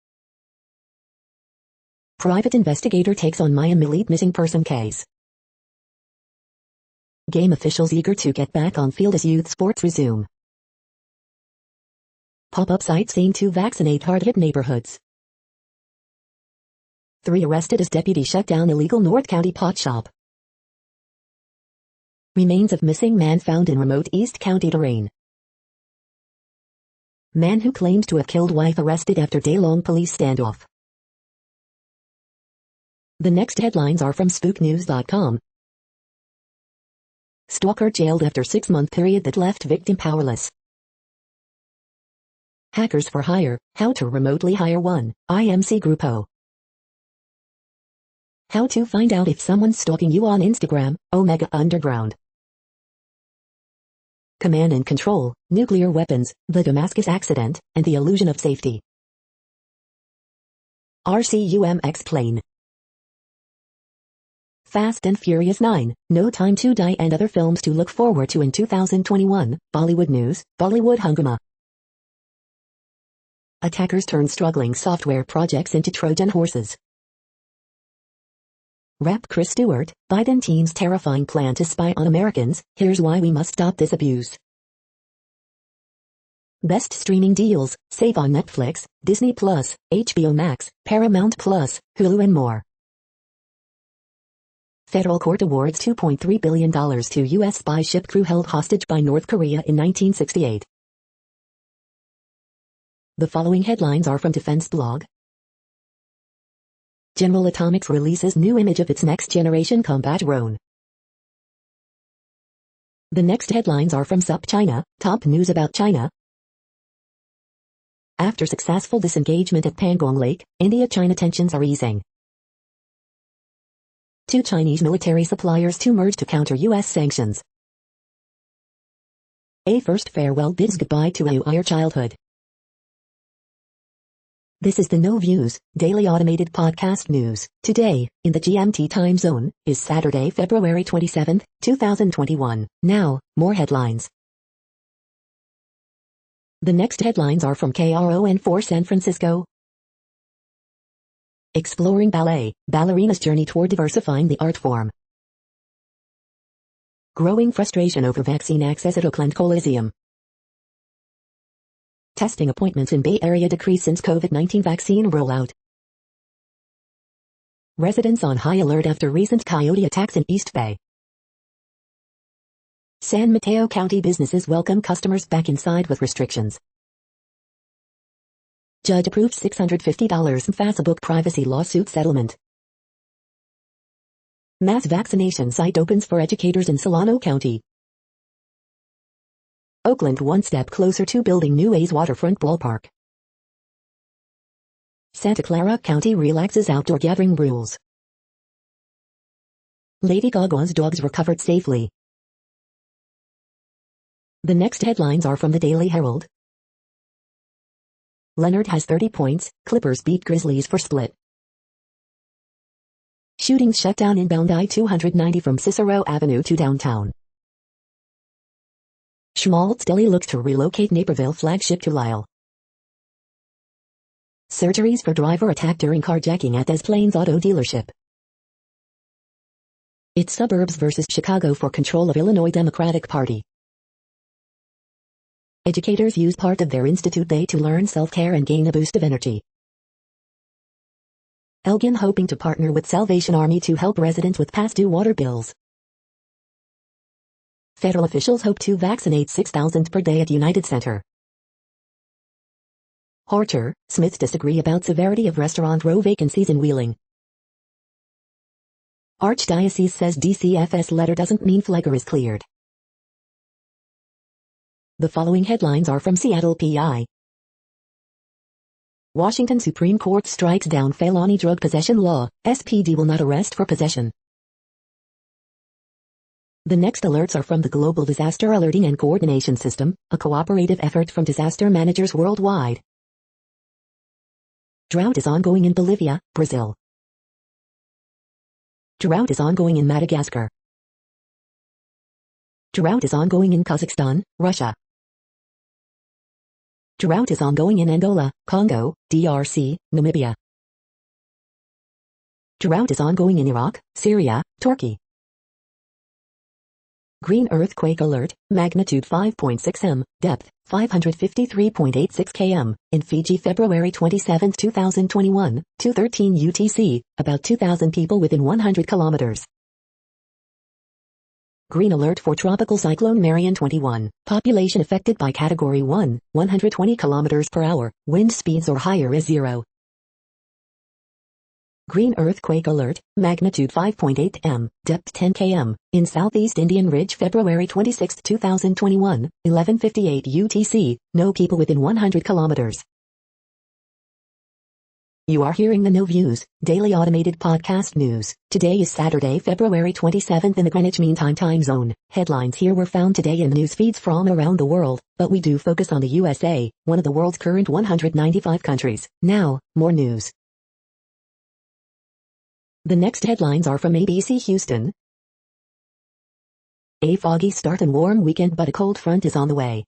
Private investigator takes on Miami elite missing person case. Game officials eager to get back on field as youth sports resume. Pop-up sites aim to vaccinate hard-hit neighborhoods. 3 arrested as deputy shut down illegal North County pot shop. Remains of missing man found in remote East County terrain. Man who claimed to have killed wife arrested after day-long police standoff. The next headlines are from spooknews.com. Stalker jailed after 6-month period that left victim powerless. Hackers for hire, how to remotely hire one, IMC Grupo. How to find out if someone's stalking you on Instagram, Omega Underground. Command and control, nuclear weapons, the Damascus accident, and the illusion of safety. RCUMX plane. Fast and Furious 9, No Time to Die and other films to look forward to in 2021, Bollywood news, Bollywood hungama. Attackers turn struggling software projects into Trojan horses. Rep. Chris Stewart, Biden team's terrifying plan to spy on Americans, here's why we must stop this abuse. Best streaming deals, save on Netflix, Disney+, HBO Max, Paramount+, Hulu and more. Federal court awards $2.3 billion to U.S. spy ship crew held hostage by North Korea in 1968. The following headlines are from Defense Blog. General Atomics releases new image of its next-generation combat drone. The next headlines are from SupChina, top news about China. After successful disengagement at Pangong Lake, India-China tensions are easing. 2 Chinese military suppliers to merge to counter U.S. sanctions. A first farewell bids goodbye to our childhood. This is the No Views, daily automated podcast news. Today, in the GMT time zone, is Saturday, February 27, 2021. Now, more headlines. The next headlines are from KRON4 San Francisco. Exploring ballet, ballerina's journey toward diversifying the art form. Growing frustration over vaccine access at Oakland Coliseum. Testing appointments in Bay Area decrease since COVID-19 vaccine rollout. Residents on high alert after recent coyote attacks in East Bay. San Mateo County businesses welcome customers back inside with restrictions. Judge approved $650 Facebook privacy lawsuit settlement. Mass vaccination site opens for educators in Solano County. Oakland one step closer to building new A's waterfront ballpark. Santa Clara County relaxes outdoor gathering rules. Lady Gaga's dogs recovered safely. The next headlines are from the Daily Herald. Leonard has 30 points, Clippers beat Grizzlies for split. Shootings shut down inbound I-290 from Cicero Avenue to downtown. Schmaltz Deli looks to relocate Naperville flagship to Lyle. Surgeries for driver attacked during carjacking at Des Plaines Auto Dealership. It's suburbs versus Chicago for control of Illinois Democratic Party. Educators use part of their Institute Day to learn self-care and gain a boost of energy. Elgin hoping to partner with Salvation Army to help residents with past due water bills. Federal officials hope to vaccinate 6,000 per day at United Center. Horcher, Smiths disagree about severity of restaurant row vacancies in Wheeling. Archdiocese says DCFS letter doesn't mean Flegger is cleared. The following headlines are from Seattle PI. Washington Supreme Court strikes down felony drug possession law, SPD will not arrest for possession. The next alerts are from the Global Disaster Alerting and Coordination System, a cooperative effort from disaster managers worldwide. Drought is ongoing in Bolivia, Brazil. Drought is ongoing in Madagascar. Drought is ongoing in Kazakhstan, Russia. Drought is ongoing in Angola, Congo, DRC, Namibia. Drought is ongoing in Iraq, Syria, Turkey. Green earthquake alert, magnitude 5.6 m, depth 553.86 km, in Fiji February 27, 2021, 2:13 UTC, about 2,000 people within 100 kilometers. Green alert for Tropical Cyclone Marian 21, population affected by Category 1, 120 km per hour, wind speeds or higher is 0. Green earthquake alert, magnitude 5.8 m, depth 10 km, in Southeast Indian Ridge February 26, 2021, 11:58 UTC, no people within 100 kilometers. You are hearing the No Views, daily automated podcast news. Today is Saturday, February 27th in the Greenwich Mean Time zone. Headlines here were found today in news feeds from around the world, but we do focus on the USA, one of the world's current 195 countries. Now, more news. The next headlines are from ABC Houston. A foggy start and warm weekend, but a cold front is on the way.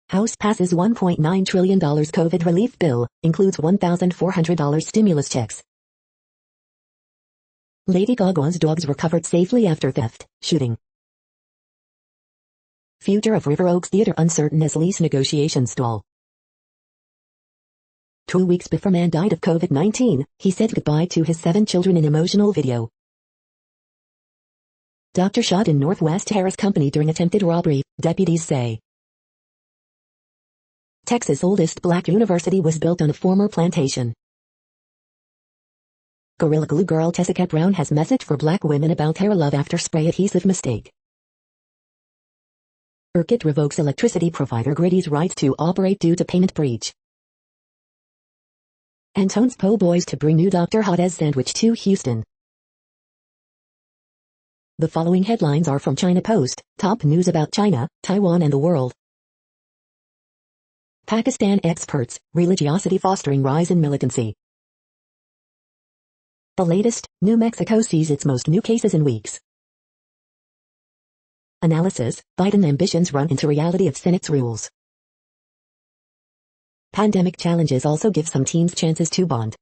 House passes $1.9 trillion COVID relief bill, includes $1,400 stimulus checks. Lady Gaga's dogs recovered safely after theft, shooting. Future of River Oaks Theater uncertain as lease negotiations stall. 2 weeks before man died of COVID-19, he said goodbye to his 7 children in emotional video. Doctor shot in Northwest Harris Company during attempted robbery, deputies say. Texas' oldest black university was built on a former plantation. Gorilla Glue girl Tessica Brown has message for black women about hair love after spray adhesive mistake. ERCOT revokes electricity provider Griddy's rights to operate due to payment breach. Antone's Po' Boys to bring new Dr. Hotez sandwich to Houston. The following headlines are from China Post, top news about China, Taiwan and the world. Pakistan experts, religiosity fostering rise in militancy. The latest, New Mexico sees its most new cases in weeks. Analysis, Biden ambitions run into reality of Senate's rules. Pandemic challenges also give some teams chances to bond.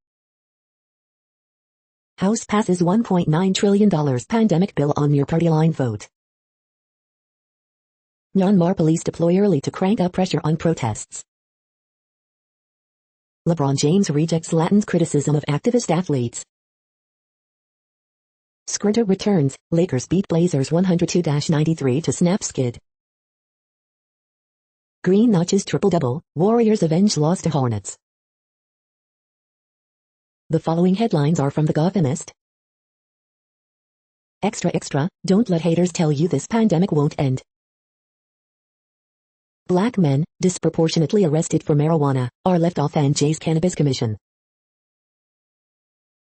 House passes $1.9 trillion pandemic bill on near party line vote. Myanmar police deploy early to crank up pressure on protests. LeBron James rejects Latin's criticism of activist athletes. Skirter returns, Lakers beat Blazers 102-93 to snap skid. Green notches triple-double, Warriors avenge loss to Hornets. The following headlines are from The Gothamist. Extra extra, don't let haters tell you this pandemic won't end. Black men, disproportionately arrested for marijuana, are left off NJ's Cannabis Commission.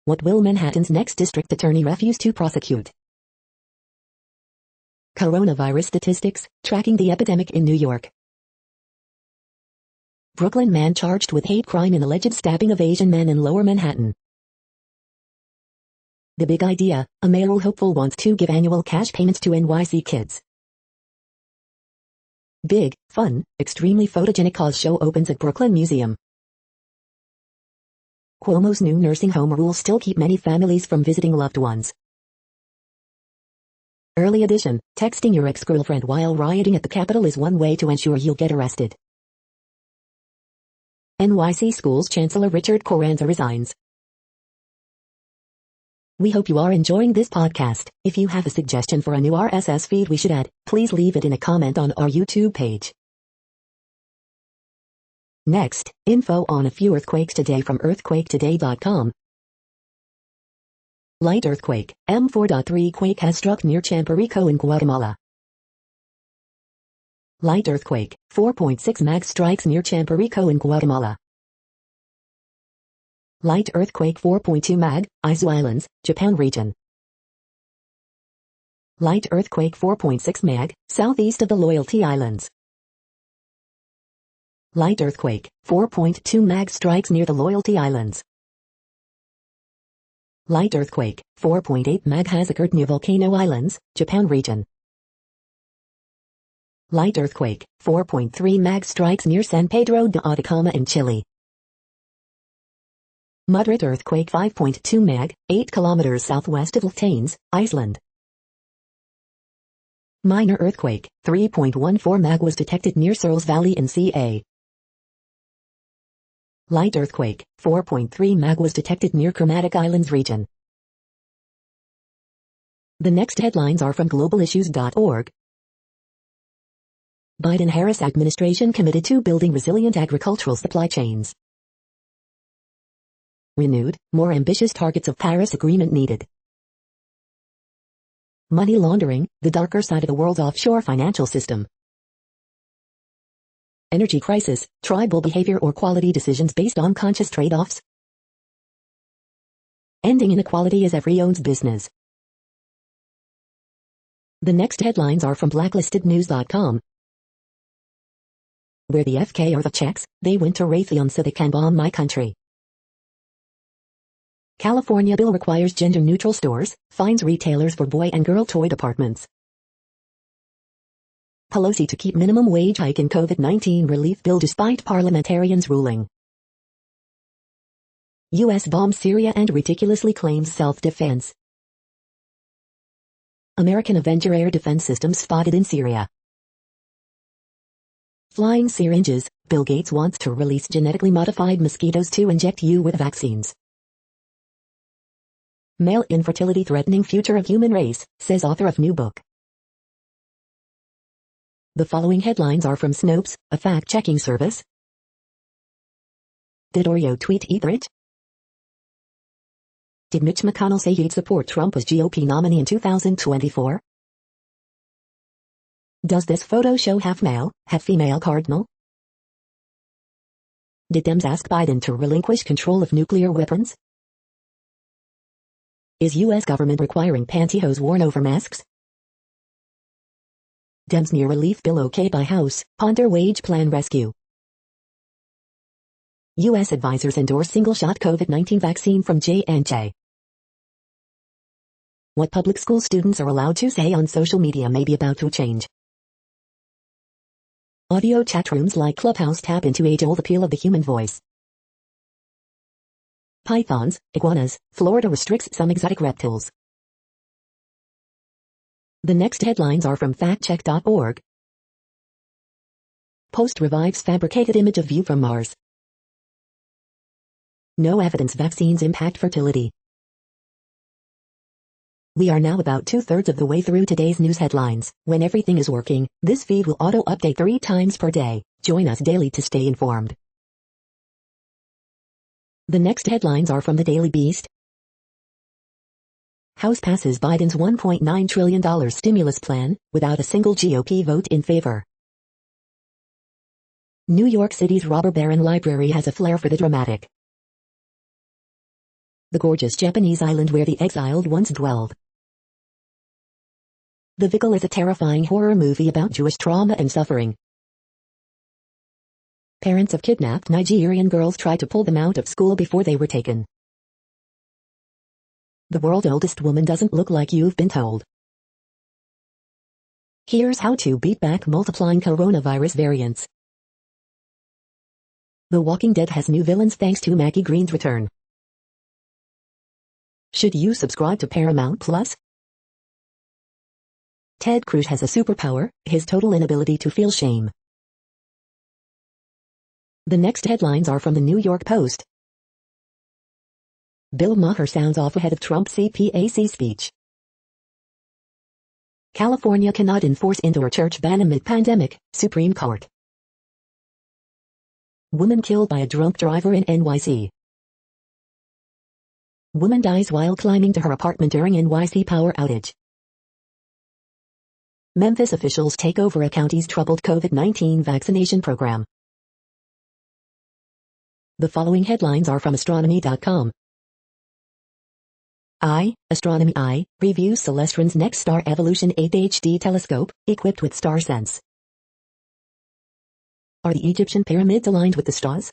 What will Manhattan's next district attorney refuse to prosecute? Coronavirus statistics, tracking the epidemic in New York. Brooklyn man charged with hate crime in alleged stabbing of Asian men in Lower Manhattan. The big idea, a mayoral hopeful wants to give annual cash payments to NYC kids. Big, fun, extremely photogenic cause show opens at Brooklyn Museum. Cuomo's new nursing home rules still keep many families from visiting loved ones. Early edition, texting your ex-girlfriend while rioting at the Capitol is one way to ensure you'll get arrested. NYC Schools Chancellor Richard Carranza resigns. We hope you are enjoying this podcast. If you have a suggestion for a new RSS feed we should add, please leave it in a comment on our YouTube page. Next, info on a few earthquakes today from earthquaketoday.com. Light earthquake, M4.3 quake has struck near Champerico in Guatemala. Light earthquake, 4.6 mag strikes near Champerico in Guatemala. Light earthquake 4.2 mag, Izu Islands, Japan region. Light earthquake 4.6 mag, southeast of the Loyalty Islands. Light earthquake, 4.2 mag strikes near the Loyalty Islands. Light earthquake, 4.8 mag has occurred near Volcano Islands, Japan region. Light earthquake, 4.3 mag strikes near San Pedro de Atacama in Chile. Moderate earthquake 5.2 mag, 8 kilometers southwest of Ltanes, Iceland. Minor earthquake, 3.14 mag was detected near Searles Valley in CA. Light earthquake, 4.3 mag was detected near Kermadec Islands region. The next headlines are from globalissues.org. Biden-Harris administration committed to building resilient agricultural supply chains. Renewed, more ambitious targets of Paris Agreement needed. Money laundering, the darker side of the world's offshore financial system. Energy crisis, tribal behavior or quality decisions based on conscious trade-offs. Ending inequality as every owns business. The next headlines are from blacklistednews.com. Where the FK are the Czechs, they went to Raytheon so they can bomb my country. California bill requires gender-neutral stores, fines retailers for boy and girl toy departments. Pelosi to keep minimum wage hike in COVID-19 relief bill despite parliamentarians' ruling. U.S. bombs Syria and ridiculously claims self-defense. American Avenger air defense systems spotted in Syria. Flying syringes, Bill Gates wants to release genetically modified mosquitoes to inject you with vaccines. Male infertility threatening future of human race, says author of new book. The following headlines are from Snopes, a fact-checking service. Did Oreo tweet eat rich? Did Mitch McConnell say he'd support Trump as GOP nominee in 2024? Does this photo show half male, half female cardinal? Did Dems ask Biden to relinquish control of nuclear weapons? Is U.S. government requiring pantyhose worn over masks? Dems near relief bill okay by House, ponder wage plan rescue. U.S. advisors endorse single-shot COVID-19 vaccine from J&J. What public school students are allowed to say on social media may be about to change. Audio chat rooms like Clubhouse tap into age-old appeal of the human voice. Pythons, iguanas, Florida restricts some exotic reptiles. The next headlines are from factcheck.org. Post revives fabricated image of view from Mars. No evidence vaccines impact fertility. We are now about 2/3 of the way through today's news headlines. When everything is working, this feed will auto-update 3 times per day. Join us daily to stay informed. The next headlines are from the Daily Beast. House passes Biden's $1.9 trillion stimulus plan, without a single GOP vote in favor. New York City's robber baron library has a flair for the dramatic. The gorgeous Japanese island where the exiled once dwelled. The Vigil is a terrifying horror movie about Jewish trauma and suffering. Parents of kidnapped Nigerian girls try to pull them out of school before they were taken. The world's oldest woman doesn't look like you've been told. Here's how to beat back multiplying coronavirus variants. The Walking Dead has new villains thanks to Maggie Green's return. Should you subscribe to Paramount Plus? Ted Cruz has a superpower, his total inability to feel shame. The next headlines are from the New York Post. Bill Maher sounds off ahead of Trump's CPAC speech. California cannot enforce indoor church ban amid pandemic, Supreme Court. Woman killed by a drunk driver in NYC. Woman dies while climbing to her apartment during NYC power outage. Memphis officials take over a county's troubled COVID-19 vaccination program. The following headlines are from astronomy.com. Astronomy reviews Celestron's next star evolution 8 HD telescope, equipped with star sense. Are the Egyptian pyramids aligned with the stars?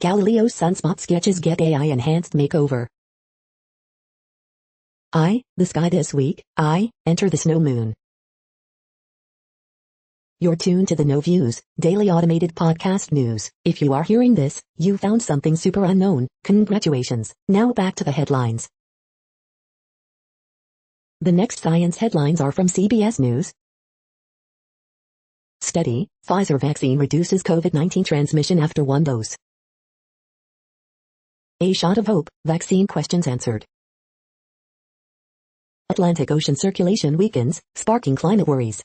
Galileo's sunspot sketches get AI enhanced makeover. The sky this week. Enter the snow moon. You're tuned to the No Views, daily automated podcast news. If you are hearing this, you found something super unknown. Congratulations. Now back to the headlines. The next science headlines are from CBS News. Study, Pfizer vaccine reduces COVID-19 transmission after one dose. A shot of hope, vaccine questions answered. Atlantic Ocean circulation weakens, sparking climate worries.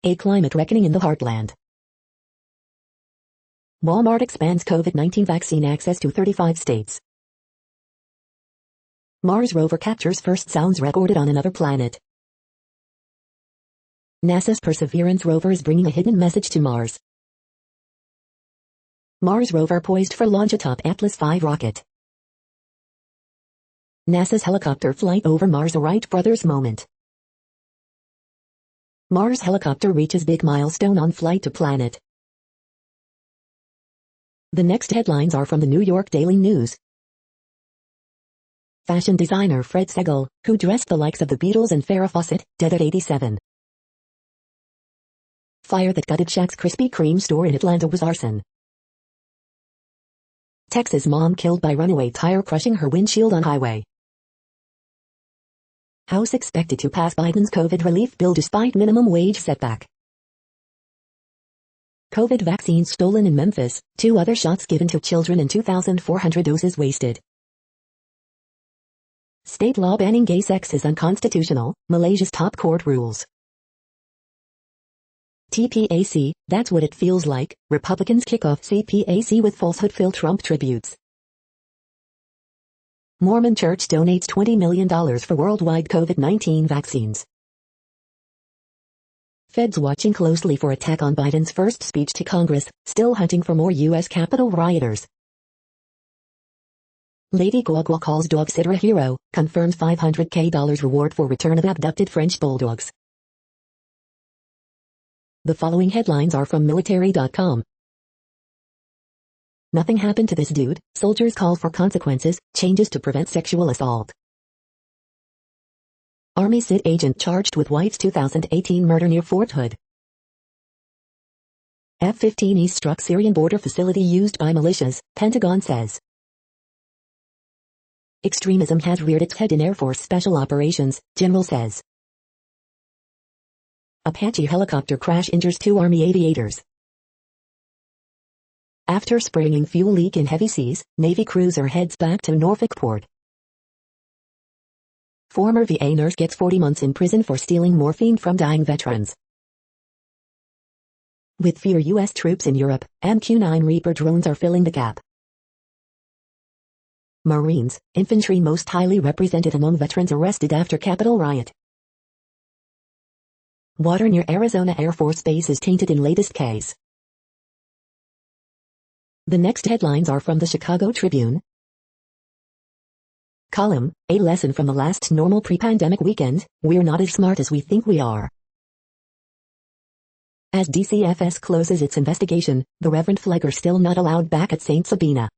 A climate reckoning in the heartland. Walmart expands COVID-19 vaccine access to 35 states. Mars rover captures first sounds recorded on another planet. NASA's Perseverance rover is bringing a hidden message to Mars. Mars rover poised for launch atop Atlas V rocket. NASA's helicopter flight over Mars, a Wright brothers moment. Mars helicopter reaches big milestone on flight to planet. The next headlines are from the New York Daily News. Fashion designer Fred Segal, who dressed the likes of the Beatles and Farrah Fawcett, dead at 87. Fire that gutted Shaq's Krispy Kreme store in Atlanta was arson. Texas mom killed by runaway tire crushing her windshield on highway. House expected to pass Biden's COVID relief bill despite minimum wage setback. COVID vaccines stolen in Memphis, 2 other shots given to children and 2,400 doses wasted. State law banning gay sex is unconstitutional, Malaysia's top court rules. TPAC, that's what it feels like, Republicans kick off CPAC with falsehood-filled Trump tributes. Mormon Church donates $20 million for worldwide COVID-19 vaccines. Feds watching closely for attack on Biden's first speech to Congress, still hunting for more U.S. Capitol rioters. Lady Gaga calls dog sitter a hero, confirms $500K reward for return of abducted French bulldogs. The following headlines are from military.com. Nothing happened to this dude, soldiers call for consequences, changes to prevent sexual assault. Army SIT agent charged with wife's 2018 murder near Fort Hood. F-15E struck Syrian border facility used by militias, Pentagon says. Extremism has reared its head in Air Force Special Operations, General says. Apache helicopter crash injures 2 Army aviators. After springing fuel leak in heavy seas, Navy cruiser heads back to Norfolk port. Former VA nurse gets 40 months in prison for stealing morphine from dying veterans. With fewer U.S. troops in Europe, MQ-9 Reaper drones are filling the gap. Marines, infantry most highly represented among veterans arrested after Capitol riot. Water near Arizona Air Force Base is tainted in latest case. The next headlines are from the Chicago Tribune. Column, a lesson from the last normal pre-pandemic weekend, we're not as smart as we think we are. As DCFS closes its investigation, the Reverend Flegger still not allowed back at St. Sabina.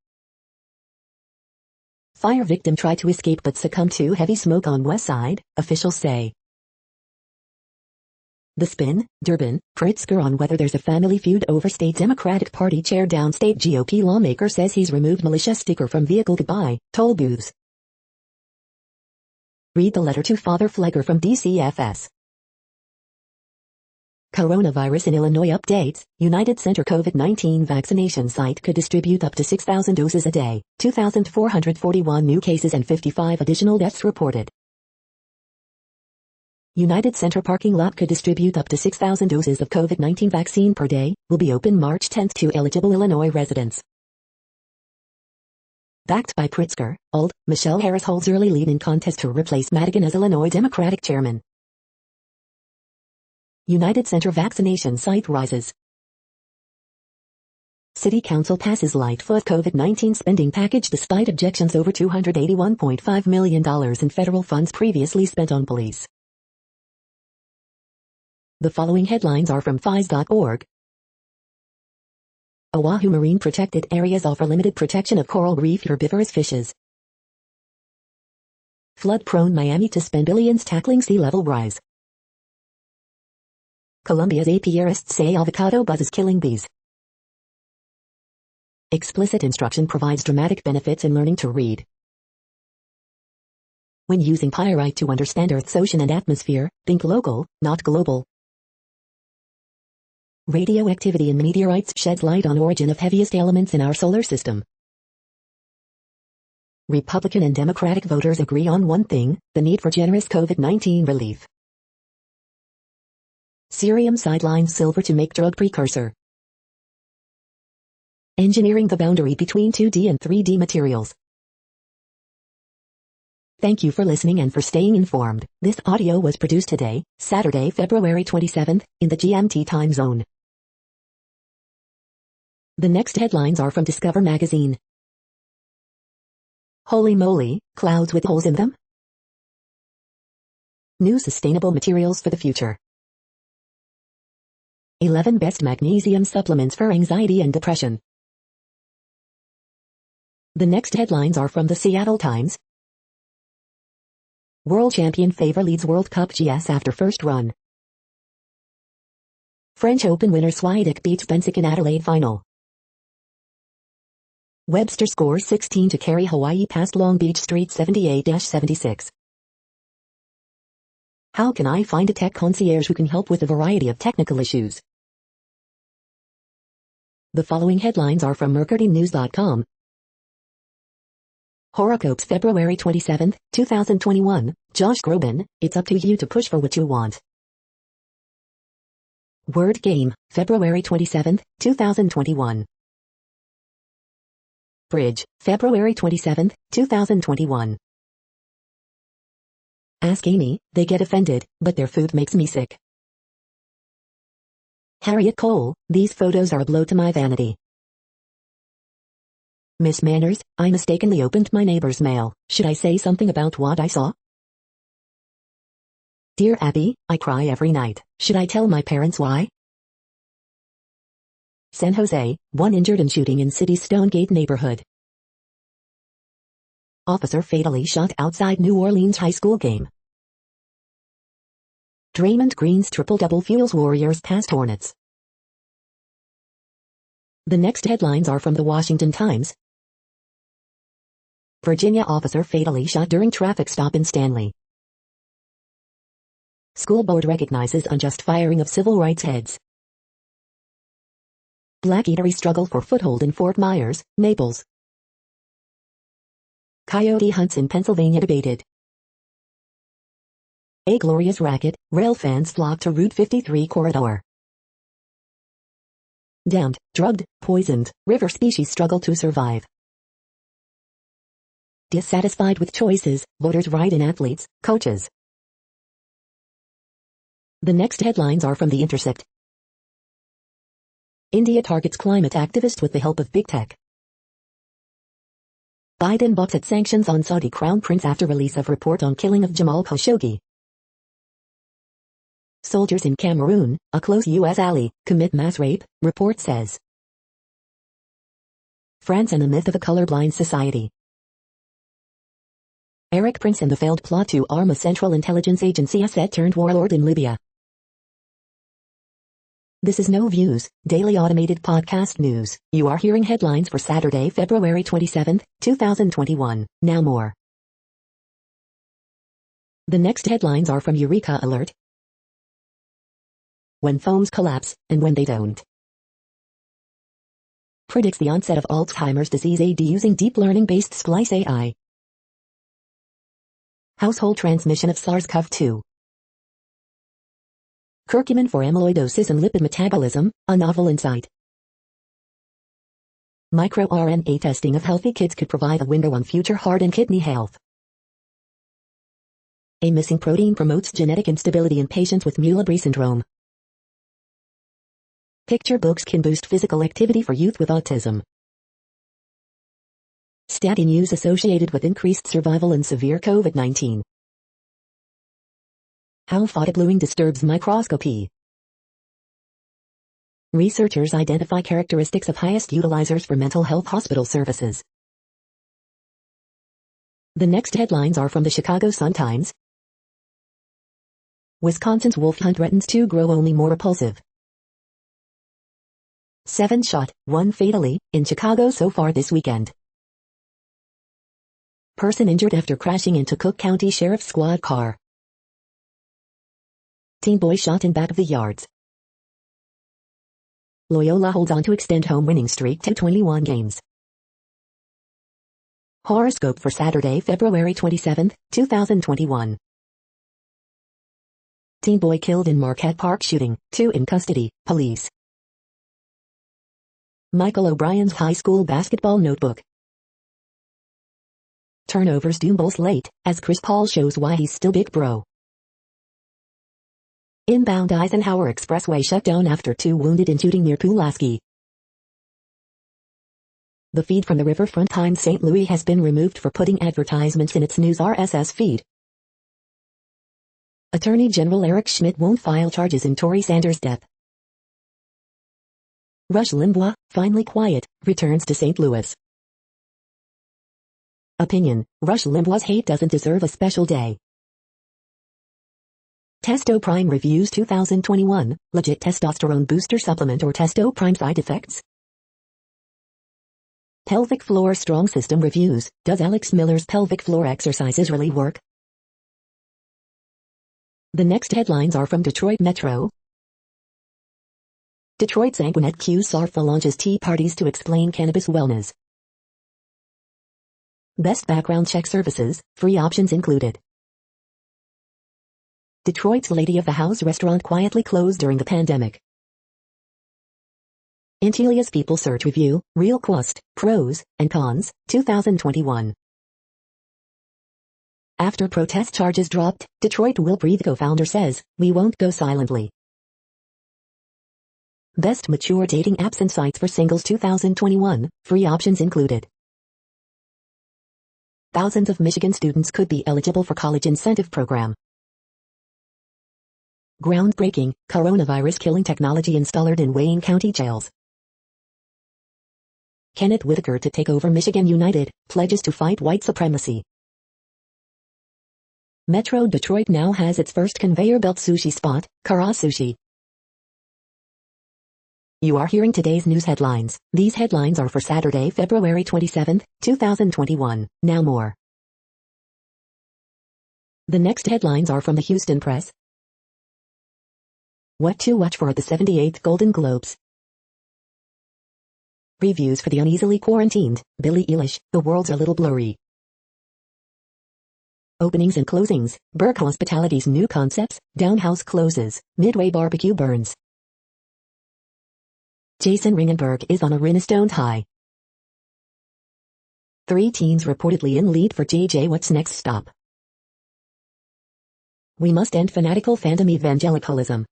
Fire victim tried to escape but succumbed to heavy smoke on West Side, officials say. The Spin, Durbin, Pritzker on whether there's a family feud over state Democratic Party chair downstate GOP lawmaker says he's removed militia sticker from vehicle goodbye, toll booths. Read the letter to Father Flegger from DCFS. Coronavirus in Illinois updates, United Center COVID-19 vaccination site could distribute up to 6,000 doses a day, 2,441 new cases and 55 additional deaths reported. United Center parking lot could distribute up to 6,000 doses of COVID-19 vaccine per day, will be open March 10 to eligible Illinois residents. Backed by Pritzker, Ald, Michelle Harris holds early lead in contest to replace Madigan as Illinois Democratic chairman. United Center vaccination site rises. City Council passes Lightfoot COVID-19 spending package despite objections over $281.5 million in federal funds previously spent on police. The following headlines are from FIS.org. Oahu marine protected areas offer limited protection of coral reef herbivorous fishes. Flood-prone Miami to spend billions tackling sea level rise. Columbia's apiarists say avocado buzz is killing bees. Explicit instruction provides dramatic benefits in learning to read. When using pyrite to understand Earth's ocean and atmosphere, think local, not global. Radioactivity in meteorites sheds light on origin of heaviest elements in our solar system. Republican and Democratic voters agree on one thing, the need for generous COVID-19 relief. Cerium sidelines silver to make drug precursor. Engineering the boundary between 2D and 3D materials. Thank you for listening and for staying informed. This audio was produced today, Saturday, February 27th, in the GMT time zone. The next headlines are from Discover magazine. Holy moly, clouds with holes in them? New sustainable materials for the future. 11 best magnesium supplements for anxiety and depression. The next headlines are from the Seattle Times. World champion favor leads World Cup GS after first run. French Open winner Swiatek beats Bensick in Adelaide final. Webster scores 16 to carry Hawaii past Long Beach Street 78-76. How can I find a tech concierge who can help with a variety of technical issues? The following headlines are from MercuryNews.com. Horoscopes February 27, 2021, Josh Groban, it's up to you to push for what you want. Word Game, February 27, 2021. Bridge, February 27, 2021. Ask Amy, they get offended, but their food makes me sick. Harriet Cole, these photos are a blow to my vanity. Miss Manners, I mistakenly opened my neighbor's mail. Should I say something about what I saw? Dear Abby, I cry every night. Should I tell my parents why? San Jose, 1 injured in shooting in city's Stonegate neighborhood. Officer fatally shot outside New Orleans high school game. Draymond Green's triple-double fuels Warriors past Hornets. The next headlines are from the Washington Times. Virginia officer fatally shot during traffic stop in Stanley. School board recognizes unjust firing of civil rights heads. Black eatery struggle for foothold in Fort Myers, Naples. Coyote hunts in Pennsylvania debated. A glorious racket, rail fans flock to Route 53 corridor. Damned, drugged, poisoned, river species struggle to survive. Dissatisfied with choices, voters write in athletes, coaches. The next headlines are from The Intercept. India targets climate activists with the help of big tech. Biden balks at sanctions on Saudi crown prince after release of report on killing of Jamal Khashoggi. Soldiers in Cameroon, a close U.S. ally, commit mass rape, report says. France and the myth of a colorblind society. Eric Prince and the failed plot to arm a Central Intelligence Agency asset-turned-warlord in Libya. This is No Views, daily automated podcast news. You are hearing headlines for Saturday, February 27, 2021. Now more. The next headlines are from Eureka Alert. When phones collapse, and when they don't. Predicts the onset of Alzheimer's disease AD using deep learning-based Splice AI. Household transmission of SARS-CoV-2. Curcumin for amyloidosis and lipid metabolism, a novel insight. MicroRNA testing of healthy kids could provide a window on future heart and kidney health. A missing protein promotes genetic instability in patients with Muller-Bree syndrome. Picture books can boost physical activity for youth with autism. Statin use associated with increased survival in severe COVID-19. How photobluing disturbs microscopy. Researchers identify characteristics of highest utilizers for mental health hospital services. The next headlines are from the Chicago Sun-Times. Wisconsin's wolf hunt threatens to grow only more repulsive. 7 shot, 1 fatally, in Chicago so far this weekend. Person injured after crashing into Cook County Sheriff's Squad car. Teen boy shot in back of the yards. Loyola holds on to extend home winning streak to 21 games. Horoscope for Saturday, February 27, 2021. Teen boy killed in Marquette Park shooting, 2 in custody, police. Michael O'Brien's high school basketball notebook. Turnovers doom Bulls late, as Chris Paul shows why he's still big bro. Inbound Eisenhower Expressway shut down after 2 wounded in shooting near Pulaski. The feed from the Riverfront Times St. Louis has been removed for putting advertisements in its news RSS feed. Attorney General Eric Schmidt won't file charges in Tory Sanders' death. Rush Limbaugh, finally quiet, returns to St. Louis. Opinion: Rush Limbaugh's hate doesn't deserve a special day. Testo Prime reviews 2021, legit testosterone booster supplement or Testo Prime side effects? Pelvic floor strong system reviews, does Alex Miller's pelvic floor exercises really work? The next headlines are from Detroit Metro. Detroit's Antoinette Q. Sarfa launches tea parties to explain cannabis wellness. Best background check services, free options included. Detroit's Lady of the House restaurant quietly closed during the pandemic. Intelia's People Search Review, Real Cost, Pros, and Cons, 2021. After protest charges dropped, Detroit Will Breathe co-founder says, "We won't go silently." Best mature dating apps and sites for singles 2021, free options included. Thousands of Michigan students could be eligible for college incentive program. Groundbreaking, coronavirus killing technology installed in Wayne County jails. Kenneth Whitaker to take over Michigan United, pledges to fight white supremacy. Metro Detroit now has its first conveyor belt sushi spot, Kara Sushi. You are hearing today's news headlines. These headlines are for Saturday, February 27, 2021. Now more. The next headlines are from the Houston Press. What to watch for at the 78th Golden Globes. Reviews for the uneasily quarantined, Billie Eilish, The World's a Little Blurry. Openings and closings, Burke Hospitality's new concepts, Downhouse closes, Midway Barbecue burns. Jason Ringenberg is on a Rhinestone high. 3 teens reportedly in lead for JJ What's Next Stop. We must end fanatical fandom evangelicalism.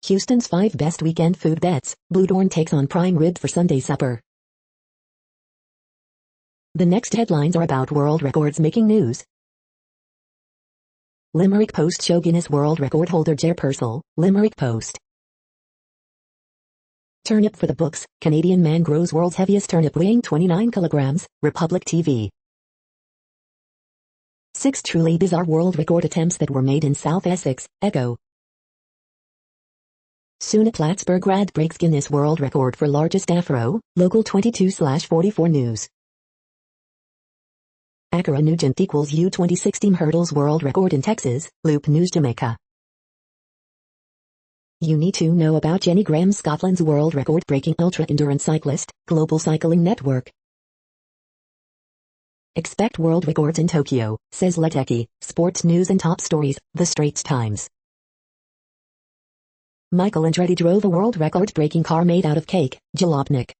Houston's 5 best weekend food bets. Blue Dorn takes on prime rib for Sunday supper. The next headlines are about world records making news. Limerick Post show Guinness World Record holder Jer Purcell, Limerick Post. Turnip for the books, Canadian man grows world's heaviest turnip weighing 29 kilograms, Republic TV. 6 truly bizarre world record attempts that were made in South Essex, Echo. Soon at Plattsburgh grad breaks Guinness World Record for largest afro, Local 22/44 News. Akira Nugent equals U2016 hurdles world record in Texas, Loop News Jamaica. You need to know about Jenny Graham, Scotland's world record-breaking ultra-endurance cyclist, Global Cycling Network. Expect world records in Tokyo, says Leteki, Sports News and Top Stories, The Straits Times. Michael Andretti drove a world record-breaking car made out of cake, Jalopnik.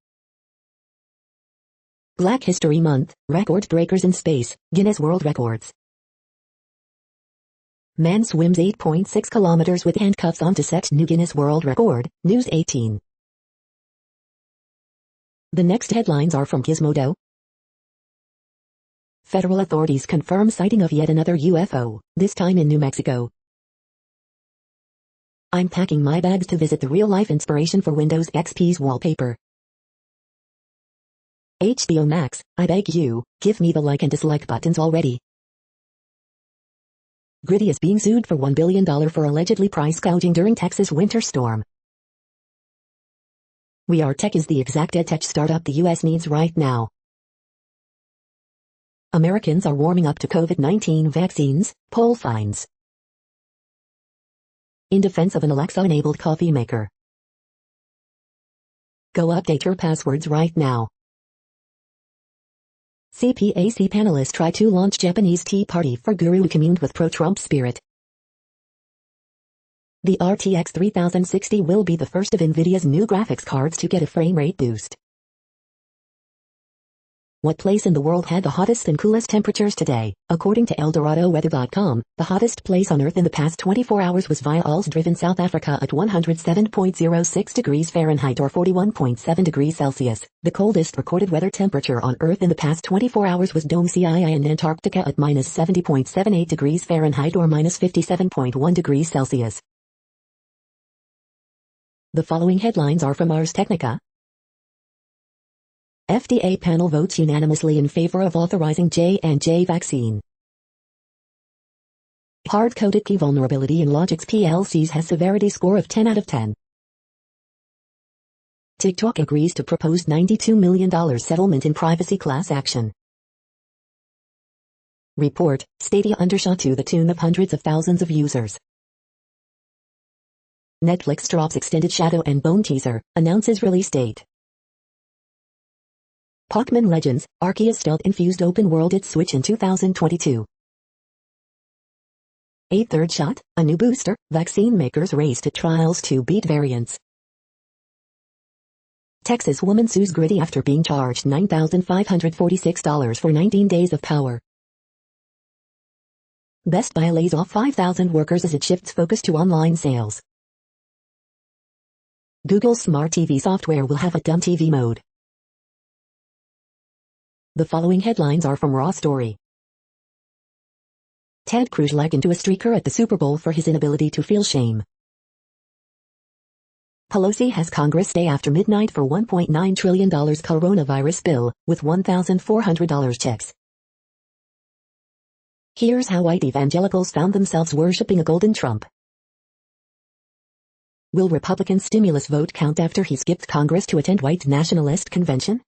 Black History Month, record breakers in space, Guinness World Records. Man swims 8.6 kilometers with handcuffs on to set new Guinness World Record, News 18. The next headlines are from Gizmodo. Federal authorities confirm sighting of yet another UFO, this time in New Mexico. I'm packing my bags to visit the real-life inspiration for Windows XP's wallpaper. HBO Max, I beg you, give me the like and dislike buttons already. Gritty is being sued for $1 billion for allegedly price gouging during Texas winter storm. We Are Tech is the exact edtech startup the U.S. needs right now. Americans are warming up to COVID-19 vaccines, poll finds. In defense of an Alexa-enabled coffee maker. Go update your passwords right now. CPAC panelists try to launch Japanese Tea Party for guru who communed with pro-Trump spirit. The RTX 3060 will be the first of NVIDIA's new graphics cards to get a frame rate boost. What place in the world had the hottest and coolest temperatures today? According to ElDoradoWeather.com, the hottest place on Earth in the past 24 hours was Viols-driven South Africa at 107.06 degrees Fahrenheit or 41.7 degrees Celsius. The coldest recorded weather temperature on Earth in the past 24 hours was Dome Cii in Antarctica at minus 70.78 degrees Fahrenheit or minus 57.1 degrees Celsius. The following headlines are from Ars Technica. FDA panel votes unanimously in favor of authorizing J&J vaccine. Hard-coded key vulnerability in Logix PLCs has severity score of 10 out of 10. TikTok agrees to proposed $92 million settlement in privacy class action. Report, Stadia undershot to the tune of hundreds of thousands of users. Netflix drops extended Shadow and Bone teaser, announces release date. Pac-Man Legends, Arceus stealth-infused open world at Switch in 2022. A third shot, a new booster, vaccine makers race to trials to beat variants. Texas woman sues Gritty after being charged $9,546 for 19 days of power. Best Buy lays off 5,000 workers as it shifts focus to online sales. Google's smart TV software will have a dumb TV mode. The following headlines are from Raw Story. Ted Cruz likened to a streaker at the Super Bowl for his inability to feel shame. Pelosi has Congress stay after midnight for $1.9 trillion coronavirus bill, with $1,400 checks. Here's how white evangelicals found themselves worshipping a golden Trump. Will Republican stimulus vote count after he skipped Congress to attend white nationalist convention?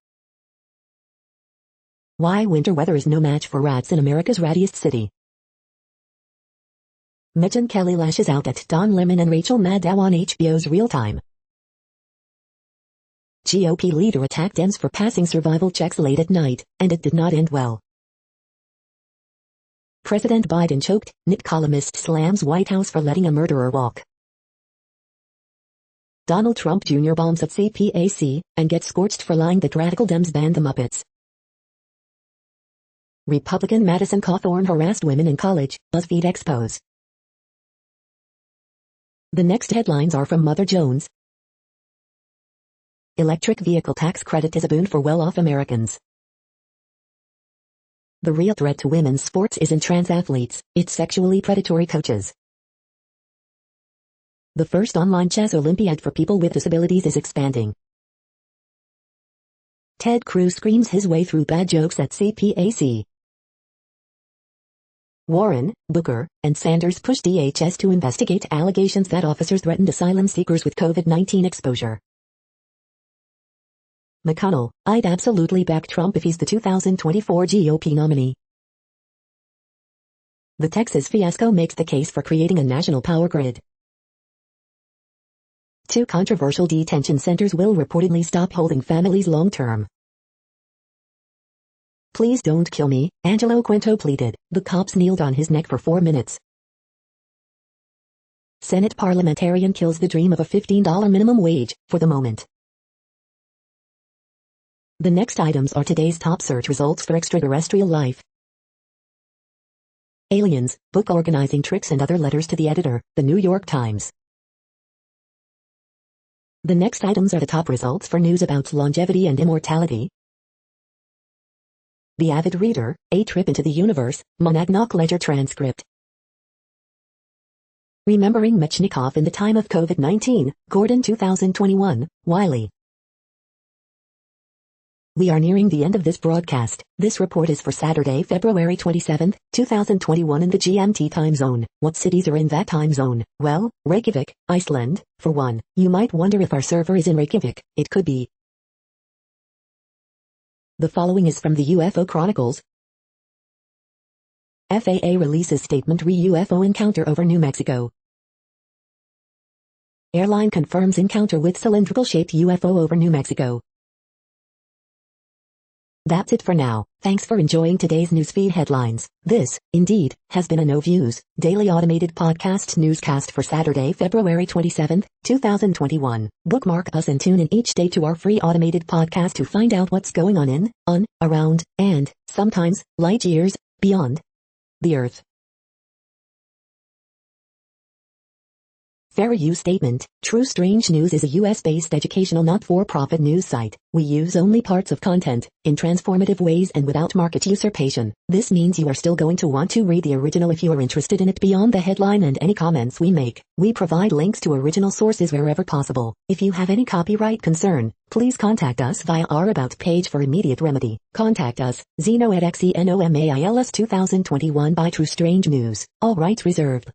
Why winter weather is no match for rats in America's rattiest city. Megyn Kelly lashes out at Don Lemon and Rachel Maddow on HBO's Real Time. GOP leader attacked Dems for passing survival checks late at night, and it did not end well. President Biden choked, Nick columnist slams White House for letting a murderer walk. Donald Trump Jr. bombs at CPAC, and gets scorched for lying that radical Dems banned the Muppets. Republican Madison Cawthorn harassed women in college, BuzzFeed expose. The next headlines are from Mother Jones. Electric vehicle tax credit is a boon for well-off Americans. The real threat to women's sports isn't trans athletes, it's sexually predatory coaches. The first online chess Olympiad for people with disabilities is expanding. Ted Cruz screams his way through bad jokes at CPAC. Warren, Booker, and Sanders push DHS to investigate allegations that officers threatened asylum seekers with COVID-19 exposure. McConnell, I'd absolutely back Trump if he's the 2024 GOP nominee. The Texas fiasco makes the case for creating a national power grid. 2 controversial detention centers will reportedly stop holding families long-term. Please don't kill me, Angelo Quinto pleaded. The cops kneeled on his neck for 4 minutes. Senate parliamentarian kills the dream of a $15 minimum wage, for the moment. The next items are today's top search results for extraterrestrial life. Aliens, book organizing tricks and other letters to the editor, The New York Times. The next items are the top results for news about longevity and immortality. The Avid Reader, A Trip into the Universe, Monadnock Ledger Transcript. Remembering Mechnikov in the Time of COVID-19, Gordon 2021, Wiley. We are nearing the end of this broadcast. This report is for Saturday, February 27, 2021 in the GMT time zone. What cities are in that time zone? Well, Reykjavik, Iceland, for one. You might wonder if our server is in Reykjavik. It could be. The following is from the UFO Chronicles. FAA releases statement re-UFO encounter over New Mexico. Airline confirms encounter with cylindrical-shaped UFO over New Mexico. That's it for now. Thanks for enjoying today's newsfeed headlines. This, indeed, has been a No Views, daily automated podcast newscast for Saturday, February 27, 2021. Bookmark us and tune in each day to our free automated podcast to find out what's going on, around, and, sometimes, light years, beyond the Earth. Fair use statement. True Strange News is a US-based educational not-for-profit news site. We use only parts of content, in transformative ways and without market usurpation. This means you are still going to want to read the original if you are interested in it beyond the headline and any comments we make. We provide links to original sources wherever possible. If you have any copyright concern, please contact us via our About page for immediate remedy. Contact us, Zeno at XENOMAILS 2021 by True Strange News. All rights reserved.